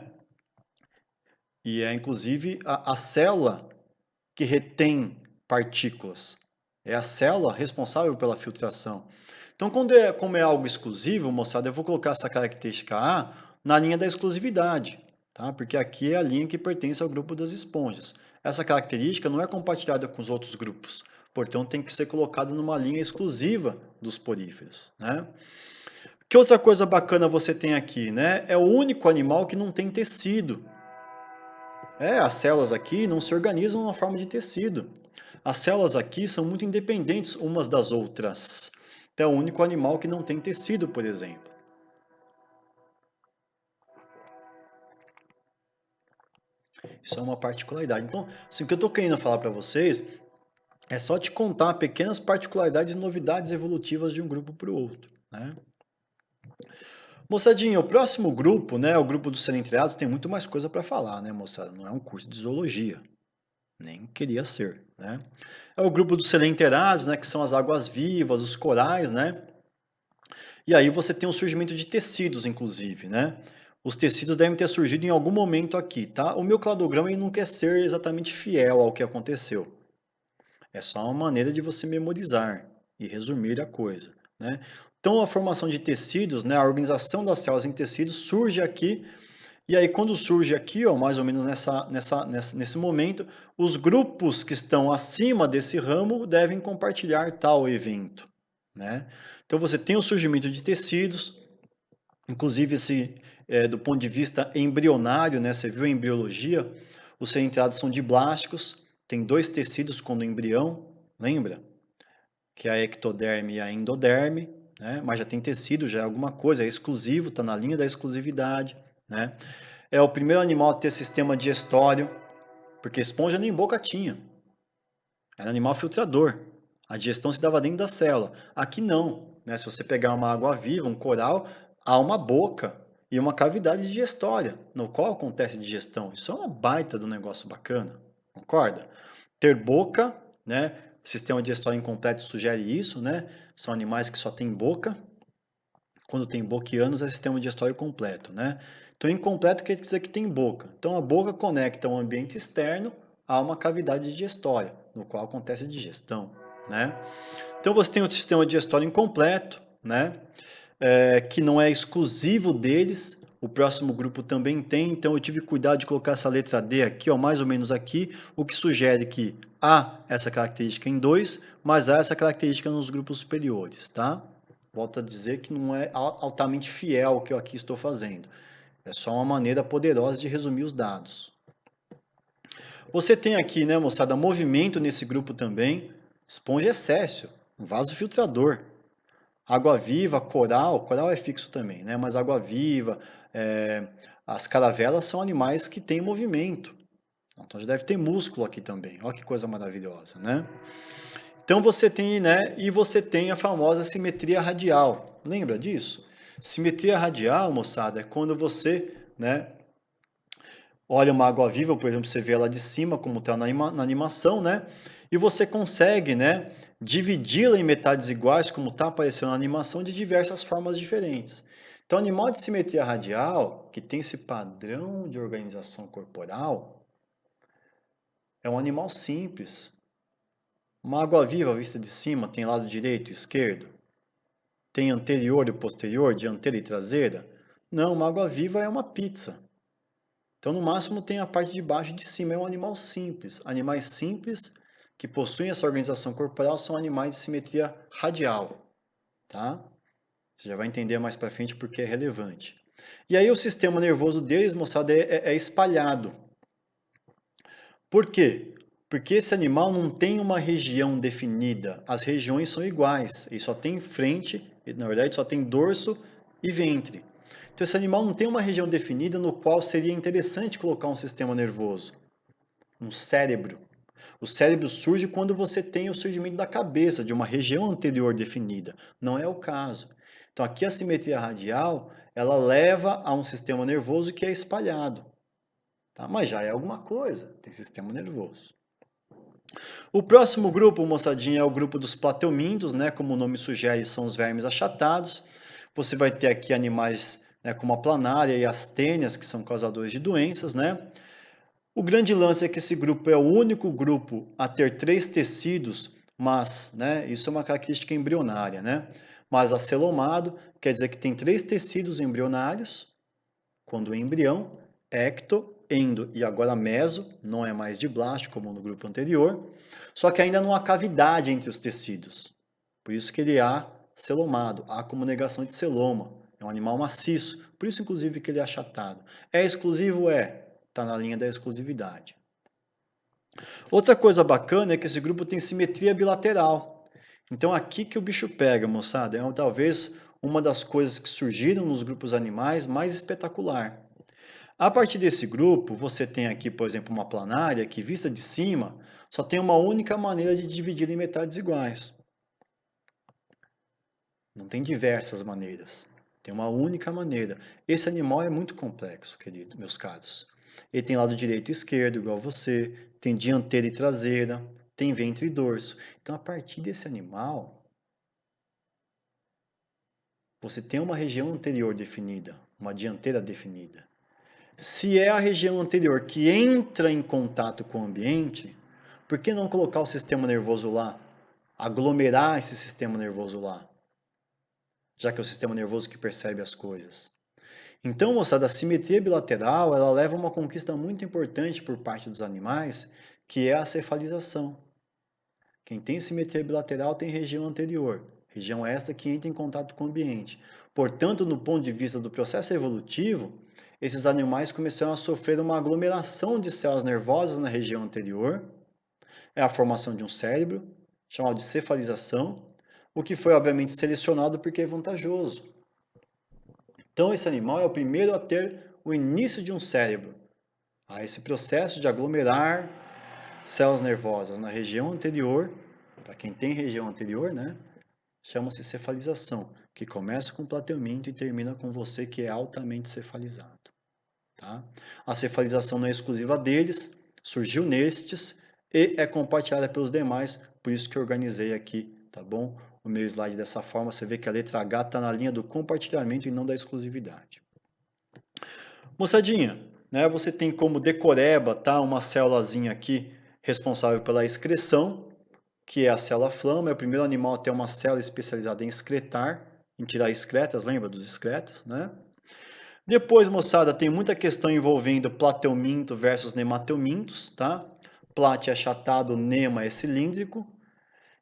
E é inclusive a célula que retém partículas. É a célula responsável pela filtração. Então, como é algo exclusivo, moçada, eu vou colocar essa característica A na linha da exclusividade, tá? Porque aqui é a linha que pertence ao grupo das esponjas. Essa característica não é compartilhada com os outros grupos, portanto, tem que ser colocada numa linha exclusiva dos poríferos, né? Que outra coisa bacana você tem aqui, né? É o único animal que não tem tecido. As células aqui não se organizam na forma de tecido. As células aqui são muito independentes umas das outras. Então, é o único animal que não tem tecido, por exemplo. Isso é uma particularidade. Então, assim, o que eu estou querendo falar para vocês é só te contar pequenas particularidades e novidades evolutivas de um grupo para o outro, né? Moçadinha, o próximo grupo, né, o grupo dos sedentriados, tem muito mais coisa para falar, né, moçada? Não é um curso de zoologia, nem queria ser, né? É o grupo dos sedenteriados, né, que são as águas-vivas, os corais, né? E aí você tem o surgimento de tecidos, inclusive, né? Os tecidos devem ter surgido em algum momento aqui, tá? O meu cladograma ele não quer ser exatamente fiel ao que aconteceu. É só uma maneira de você memorizar e resumir a coisa, né? Então, a formação de tecidos, né, a organização das células em tecidos surge aqui, e aí quando surge aqui, ó, mais ou menos nesse momento, os grupos que estão acima desse ramo devem compartilhar tal evento, né? Então, você tem o surgimento de tecidos, inclusive do ponto de vista embrionário, né, você viu a embriologia, os centrados são diblásticos, tem dois tecidos quando embrião, lembra? Que é a ectoderme e a endoderme, né? Mas já tem tecido, já é alguma coisa, é exclusivo, está na linha da exclusividade, né? É o primeiro animal a ter sistema digestório, porque esponja nem boca tinha, era animal filtrador. A digestão se dava dentro da célula. Aqui não, né? Se você pegar uma água-viva, um coral, há uma boca e uma cavidade digestória, no qual acontece digestão. Isso é uma baita do negócio bacana, concorda? Ter boca, né? Sistema digestório incompleto sugere isso, né? São animais que só têm boca. Quando tem boquianos é sistema digestório completo, né? Então, incompleto quer dizer que tem boca. Então, a boca conecta o ambiente externo a uma cavidade digestória, no qual acontece a digestão, né? Então, você tem o sistema digestório incompleto, né? Que não é exclusivo deles, o próximo grupo também tem, então eu tive cuidado de colocar essa letra D aqui, ó, mais ou menos aqui, o que sugere que há essa característica em dois, mas há essa característica nos grupos superiores, tá? Volto a dizer que não é altamente fiel o que eu aqui estou fazendo. É só uma maneira poderosa de resumir os dados. Você tem aqui, né, moçada, movimento nesse grupo também. Esponja é céssio, um vaso filtrador. Água-viva, coral é fixo também, né? Mas água-viva, as caravelas são animais que têm movimento. Então já deve ter músculo aqui também. Olha que coisa maravilhosa, né? Então você tem, né? E você tem a famosa simetria radial. Lembra disso? Simetria radial, moçada, é quando você, né? Olha uma água-viva, por exemplo, você vê ela de cima, como está na animação, né? E você consegue, né? Dividi-la em metades iguais, como está aparecendo na animação, de diversas formas diferentes. Então, animal de simetria radial, que tem esse padrão de organização corporal, é um animal simples. Uma água-viva vista de cima tem lado direito e esquerdo? Tem anterior e posterior, dianteira e traseira? Não, uma água-viva é uma pizza. Então, no máximo, tem a parte de baixo e de cima. É um animal simples. Animais simples que possuem essa organização corporal são animais de simetria radial, tá? Você já vai entender mais para frente porque é relevante. E aí o sistema nervoso deles, moçada, é espalhado. Por quê? Porque esse animal não tem uma região definida. As regiões são iguais. Ele só tem frente, na verdade só tem dorso e ventre. Então esse animal não tem uma região definida no qual seria interessante colocar um sistema nervoso, um cérebro. O cérebro surge quando você tem o surgimento da cabeça, de uma região anterior definida. Não é o caso. Então aqui a simetria radial, ela leva a um sistema nervoso que é espalhado. Tá? Mas já é alguma coisa, tem sistema nervoso. O próximo grupo, moçadinha, é o grupo dos plateumintos, né? Como o nome sugere, são os vermes achatados. Você vai ter aqui animais, né, como a planária e as tênias, que são causadores de doenças, né? O grande lance é que esse grupo é o único grupo a ter 3 tecidos, mas, né, isso é uma característica embrionária, né? Mas acelomado quer dizer que tem 3 tecidos embrionários, quando o embrião, ecto, endo e agora meso, não é mais diblástico como no grupo anterior, só que ainda não há cavidade entre os tecidos. Por isso que ele é acelomado, há como negação de celoma, é um animal maciço, por isso inclusive que ele é achatado. É exclusivo? É, está na linha da exclusividade. Outra coisa bacana é que esse grupo tem simetria bilateral. Então aqui que o bicho pega, moçada, é talvez uma das coisas que surgiram nos grupos animais mais espetacular. A partir desse grupo, você tem aqui, por exemplo, uma planária que, vista de cima, só tem uma única maneira de dividir em metades iguais. Não tem diversas maneiras. Tem uma única maneira. Esse animal é muito complexo, querido, meus caros. Ele tem lado direito e esquerdo, igual você, tem dianteira e traseira, tem ventre e dorso. Então, a partir desse animal, você tem uma região anterior definida, uma dianteira definida. Se é a região anterior que entra em contato com o ambiente, por que não colocar o sistema nervoso lá? Aglomerar esse sistema nervoso lá, já que é o sistema nervoso que percebe as coisas. Então, moçada, a simetria bilateral, ela leva a uma conquista muito importante por parte dos animais, que é a cefalização. Quem tem simetria bilateral tem região anterior, região esta que entra em contato com o ambiente. Portanto, no ponto de vista do processo evolutivo, esses animais começaram a sofrer uma aglomeração de células nervosas na região anterior, é a formação de um cérebro, chamado de cefalização, o que foi obviamente selecionado porque é vantajoso. Então, esse animal é o primeiro a ter o início de um cérebro. Há esse processo de aglomerar células nervosas na região anterior, para quem tem região anterior, né? Chama-se cefalização, que começa com o plateuminto e termina com você que é altamente cefalizado. Tá? A cefalização não é exclusiva deles, surgiu nestes e é compartilhada pelos demais, por isso que eu organizei aqui, tá bom? O meu slide dessa forma, você vê que a letra H está na linha do compartilhamento e não da exclusividade. Moçadinha, né, você tem como decoreba, tá, uma célulazinha aqui responsável pela excreção, que é a célula flama, é o primeiro animal a ter uma célula especializada em excretar, em tirar excretas, lembra dos excretas, né? Depois, moçada, tem muita questão envolvendo plateuminto versus nemateumintos, tá? Plat é achatado, nema é cilíndrico.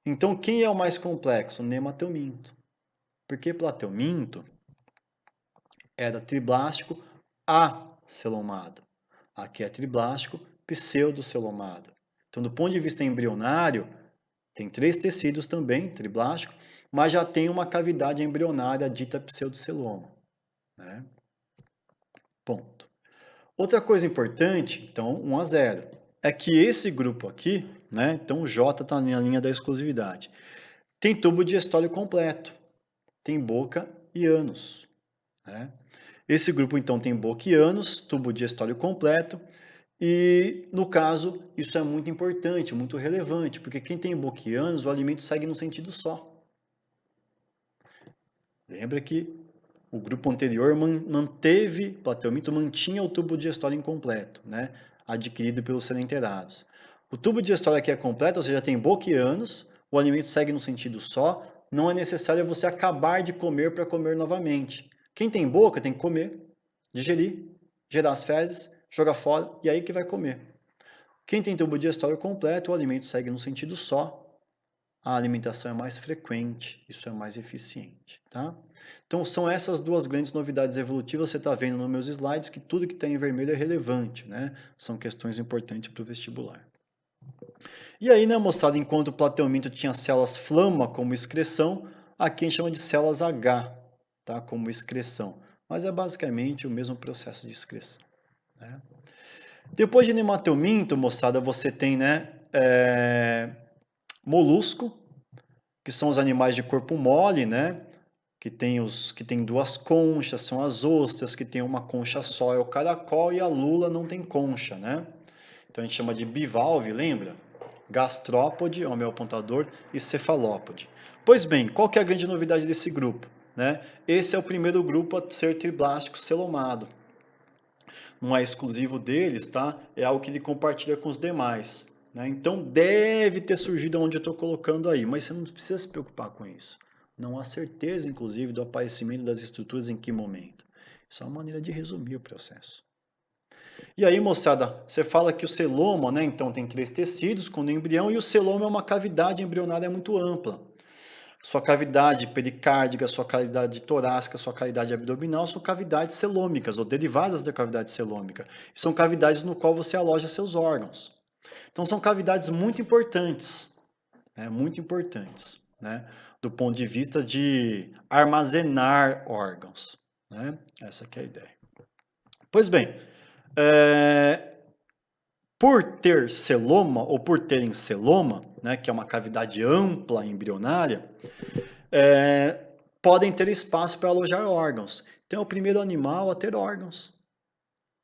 Então, quem é o mais complexo? O nemateuminto. Porque plateuminto era triblástico acelomado. Aqui é triblástico pseudocelomado. Então, do ponto de vista embrionário, tem 3 tecidos também, triblástico, mas já tem uma cavidade embrionária dita pseudoceloma, né? Ponto. Outra coisa importante, então 1 a 0, é que esse grupo aqui, né, então o J está na linha da exclusividade, tem tubo digestório completo, tem boca e ânus, né? Esse grupo então tem boca e ânus, tubo digestório completo, e no caso isso é muito importante, muito relevante, porque quem tem boca e ânus, o alimento segue num sentido só. Lembra que o grupo anterior manteve, plateuminto mantinha o tubo digestório incompleto, né? Adquirido pelos selenterados. O tubo digestório aqui é completo, ou seja, tem boca e ânus, o alimento segue no sentido só, não é necessário você acabar de comer para comer novamente. Quem tem boca tem que comer, digerir, gerar as fezes, joga fora e aí que vai comer. Quem tem tubo digestório completo, o alimento segue num sentido só, a alimentação é mais frequente, isso é mais eficiente, tá? Então são essas duas grandes novidades evolutivas, você está vendo nos meus slides que tudo que está em vermelho é relevante, né? São questões importantes para o vestibular. E aí, né, moçada, enquanto o plateuminto tinha células flama como excreção, aqui a gente chama de células H, tá, como excreção. Mas é basicamente o mesmo processo de excreção, né? Depois de nemateuminto, moçada, você tem, né, molusco, que são os animais de corpo mole, né? Que tem duas conchas, são as ostras, que tem uma concha só é o caracol e a lula não tem concha, né? Então a gente chama de bivalve, lembra? Gastrópode, ó, meu apontador, e cefalópode. Pois bem, qual que é a grande novidade desse grupo? Né? Esse é o primeiro grupo a ser triblástico celomado. Não é exclusivo deles, tá? É algo que ele compartilha com os demais. Né? Então deve ter surgido onde eu estou colocando aí, mas você não precisa se preocupar com isso. Não há certeza, inclusive, do aparecimento das estruturas em que momento. Isso é uma maneira de resumir o processo. E aí, moçada, você fala que o celoma, né, então tem 3 tecidos com o embrião e o celoma é uma cavidade embrionária muito ampla. Sua cavidade pericárdica, sua cavidade torácica, sua cavidade abdominal são cavidades celômicas ou derivadas da cavidade celômica. São cavidades no qual você aloja seus órgãos. Então são cavidades muito importantes, né, do ponto de vista de armazenar órgãos, né? Essa que é a ideia. Pois bem, por ter celoma, ou por terem celoma, né, que é uma cavidade ampla embrionária, podem ter espaço para alojar órgãos. Então é o primeiro animal a ter órgãos.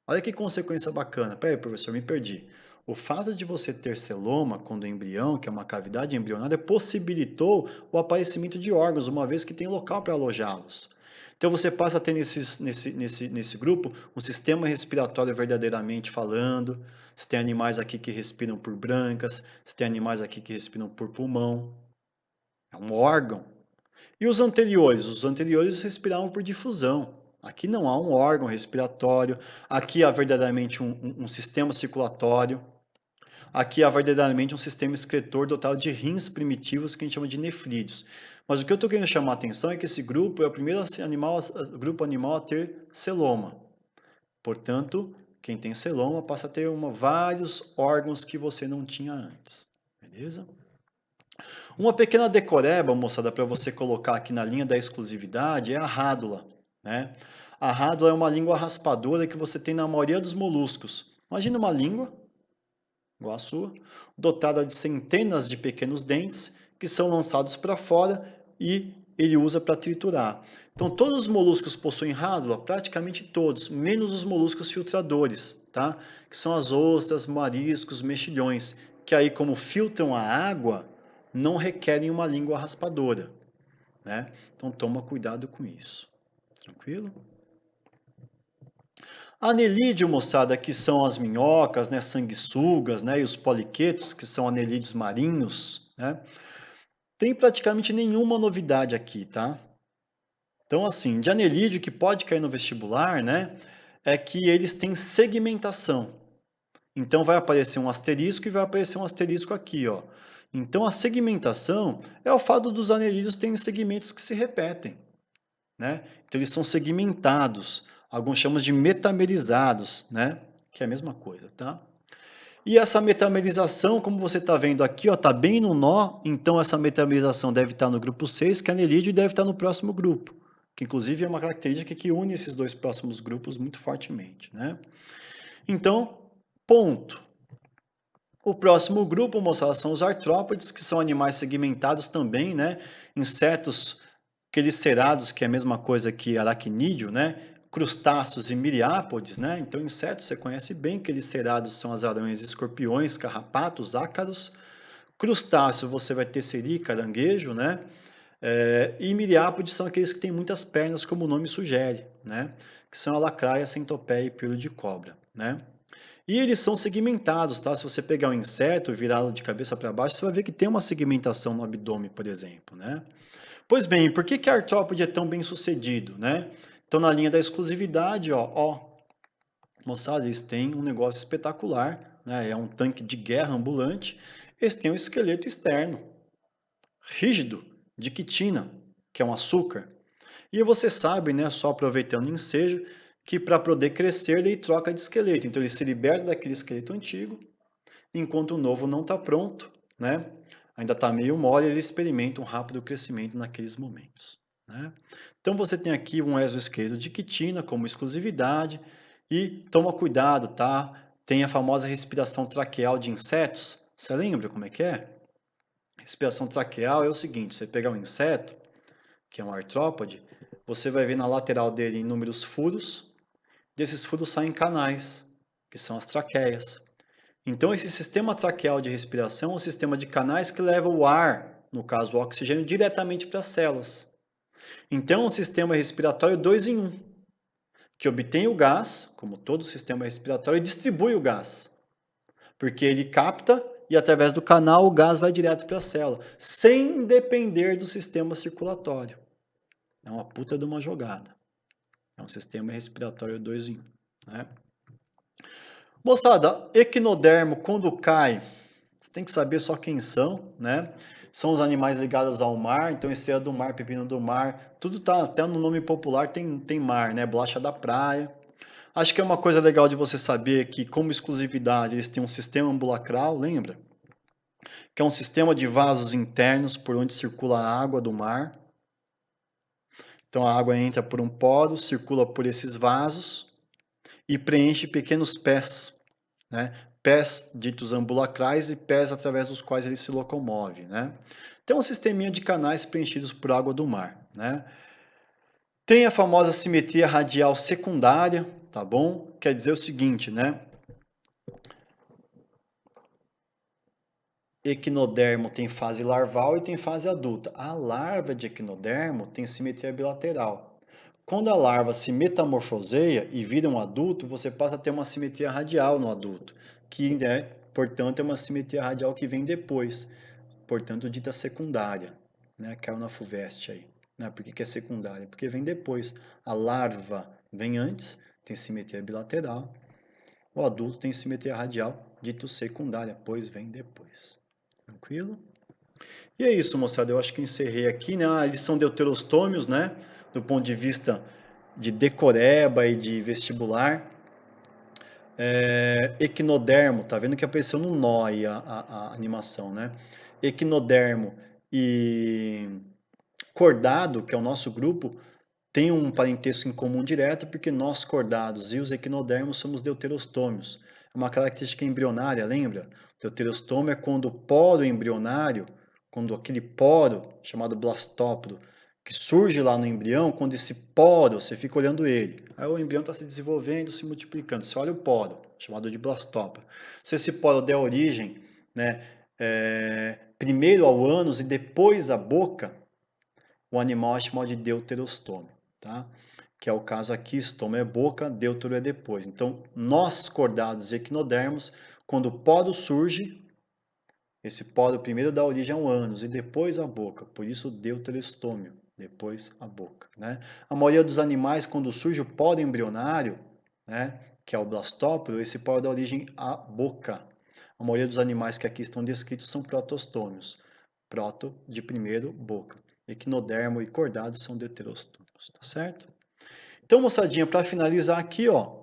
Olha que consequência bacana. Peraí, professor, me perdi. O fato de você ter celoma quando embrião, que é uma cavidade embrionária, possibilitou o aparecimento de órgãos, uma vez que tem local para alojá-los. Então você passa a ter nesse grupo um sistema respiratório verdadeiramente falando. Você tem animais aqui que respiram por brancas, você tem animais aqui que respiram por pulmão. É um órgão. E os anteriores? Os anteriores respiravam por difusão. Aqui não há um órgão respiratório, aqui há verdadeiramente um sistema circulatório, aqui há verdadeiramente um sistema excretor dotado de rins primitivos que a gente chama de nefrídeos. Mas o que eu estou querendo chamar a atenção é que esse grupo é o primeiro grupo animal a ter celoma. Portanto, quem tem celoma passa a ter vários órgãos que você não tinha antes. Beleza? Uma pequena decoreba, moçada, para você colocar aqui na linha da exclusividade é a rádula, né? A rádula é uma língua raspadora que você tem na maioria dos moluscos. Imagina uma língua, igual a sua, dotada de centenas de pequenos dentes que são lançados para fora e ele usa para triturar. Então, todos os moluscos possuem rádula, praticamente todos, menos os moluscos filtradores, tá? Que são as ostras, mariscos, mexilhões, que aí, como filtram a água, não requerem uma língua raspadora, né? Então toma cuidado com isso. Tranquilo? Anelídeo, moçada, que são as minhocas, né, sanguessugas, né, e os poliquetos, que são anelídeos marinhos, né? Tem praticamente nenhuma novidade aqui, tá? Então, assim, de anelídeo que pode cair no vestibular, né, é que eles têm segmentação. Então vai aparecer um asterisco e vai aparecer um asterisco aqui, ó. Então a segmentação é o fato dos anelídeos terem segmentos que se repetem, né? Então eles são segmentados, alguns chamam de metamerizados, né? Que é a mesma coisa, tá? E essa metamerização, como você está vendo aqui, ó, tá bem no nó, então essa metamerização deve estar no grupo 6, que é anelídeo, e deve estar no próximo grupo, que inclusive é uma característica que une esses dois próximos grupos muito fortemente, né? Então, ponto. O próximo grupo, moçada, são os artrópodes, que são animais segmentados também, né? Insetos quelicerados, que é a mesma coisa que aracnídeo, né? Crustáceos e miriápodes, né? Então, insetos você conhece bem, quelicerados são as aranhas, escorpiões, carrapatos, ácaros. Crustáceo você vai ter siri, caranguejo, né? E miriápodes são aqueles que têm muitas pernas, como o nome sugere, né? Que são a lacraia, centopeia e pelo de cobra, né? E eles são segmentados, tá? Se você pegar um inseto e virá-lo de cabeça para baixo, você vai ver que tem uma segmentação no abdômen, por exemplo, né? Pois bem, por que a artrópode é tão bem sucedido, né? Então, na linha da exclusividade, ó, Moçada, eles têm um negócio espetacular, né? É um tanque de guerra ambulante. Eles têm um esqueleto externo, rígido, de quitina, que é um açúcar. E você sabe, né, só aproveitando o ensejo, que para poder crescer ele troca de esqueleto. Então ele se liberta daquele esqueleto antigo, enquanto o novo não está pronto, né? Ainda está meio mole, ele experimenta um rápido crescimento naqueles momentos, né? Então você tem aqui um exoesqueleto de quitina como exclusividade e toma cuidado, tá? Tem a famosa respiração traqueal de insetos. Você lembra como é que é? Respiração traqueal é o seguinte, você pegar um inseto, que é um artrópode, você vai ver na lateral dele inúmeros furos, desses furos saem canais, que são as traqueias. Então, esse sistema traqueal de respiração é um sistema de canais que leva o ar, no caso o oxigênio, diretamente para as células. Então, é um sistema respiratório 2 em 1, que obtém o gás, como todo sistema respiratório, e distribui o gás. Porque ele capta e, através do canal, o gás vai direto para a célula, sem depender do sistema circulatório. É uma puta de uma jogada. É um sistema respiratório 2 em 1. Né? Moçada, equinodermo, quando cai, você tem que saber só quem são, né? São os animais ligados ao mar, então estrela do mar, pepino do mar, tudo tá até no nome popular tem mar, né? Bolacha da praia. Acho que é uma coisa legal de você saber que, como exclusividade, eles têm um sistema ambulacral, lembra? Que é um sistema de vasos internos por onde circula a água do mar. Então a água entra por um poro, circula por esses vasos e preenche pequenos pés, né? Pés ditos ambulacrais e pés através dos quais ele se locomove, né? Tem um sisteminha de canais preenchidos por água do mar, né? Tem a famosa simetria radial secundária, tá bom? Quer dizer o seguinte, né? Equinodermo tem fase larval e tem fase adulta. A larva de equinodermo tem simetria bilateral. Quando a larva se metamorfoseia e vira um adulto, você passa a ter uma simetria radial no adulto, que, né, portanto, é uma simetria radial que vem depois, portanto, dita secundária, né? Caiu na FUVEST aí. Né? Por que é secundária? Porque vem depois. A larva vem antes, tem simetria bilateral. O adulto tem simetria radial, dito secundária, pois vem depois. Tranquilo? E é isso, moçada. Eu acho que encerrei aqui, né? Eles são deuterostômios, né? Do ponto de vista de decoreba e de vestibular. Equinodermo, tá vendo que apareceu no nó aí a animação, né? Equinodermo e cordado, que é o nosso grupo, tem um parentesco em comum direto, porque nós cordados e os equinodermos somos deuterostômios. É uma característica embrionária, lembra? Deuterostômio é quando o poro embrionário, quando aquele poro, chamado blastóporo, que surge lá no embrião, quando esse poro, você fica olhando ele. Aí o embrião está se desenvolvendo, se multiplicando. Você olha o poro, chamado de blastóporo. Se esse poro der origem, né, primeiro ao ânus e depois à boca, o animal é chamado de deuterostômio, tá? Que é o caso aqui, estômago é boca, deutero é depois. Então, nós cordados equinodermos, quando o poro surge, esse poro primeiro dá origem ao ânus e depois à boca, por isso deuterostômio, depois a boca, né? A maioria dos animais, quando surge o poro embrionário, né, que é o blastóporo, esse poro dá origem à boca. A maioria dos animais que aqui estão descritos são protostômios. Proto de primeiro, boca. Equinodermo e cordado são deuterostômios, tá certo? Então, moçadinha, para finalizar aqui, ó,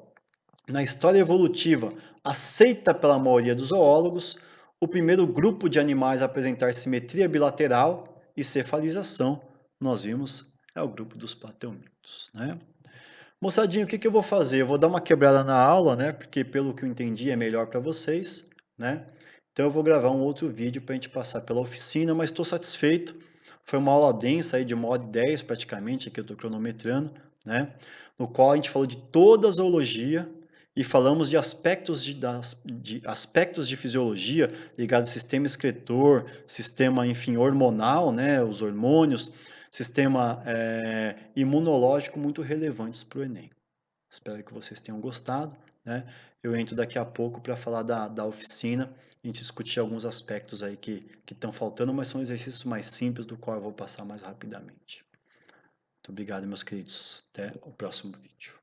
na história evolutiva aceita pela maioria dos zoólogos, o primeiro grupo de animais a apresentar simetria bilateral e cefalização, nós vimos, é o grupo dos plateumintos, né? Moçadinho, o que eu vou fazer? Eu vou dar uma quebrada na aula, né? Porque pelo que eu entendi é melhor para vocês, né? Então eu vou gravar um outro vídeo para a gente passar pela oficina, mas estou satisfeito. Foi uma aula densa aí de 1h10 praticamente, que eu estou cronometrando, né? No qual a gente falou de toda a zoologia e falamos de aspectos aspectos de fisiologia ligados ao sistema excretor, sistema, enfim, hormonal, né? Os hormônios, sistema imunológico muito relevantes para o Enem. Espero que vocês tenham gostado, né? Eu entro daqui a pouco para falar da oficina, a gente discutir alguns aspectos aí que estão faltando, mas são exercícios mais simples, do qual eu vou passar mais rapidamente. Muito obrigado, meus queridos. Até o próximo vídeo.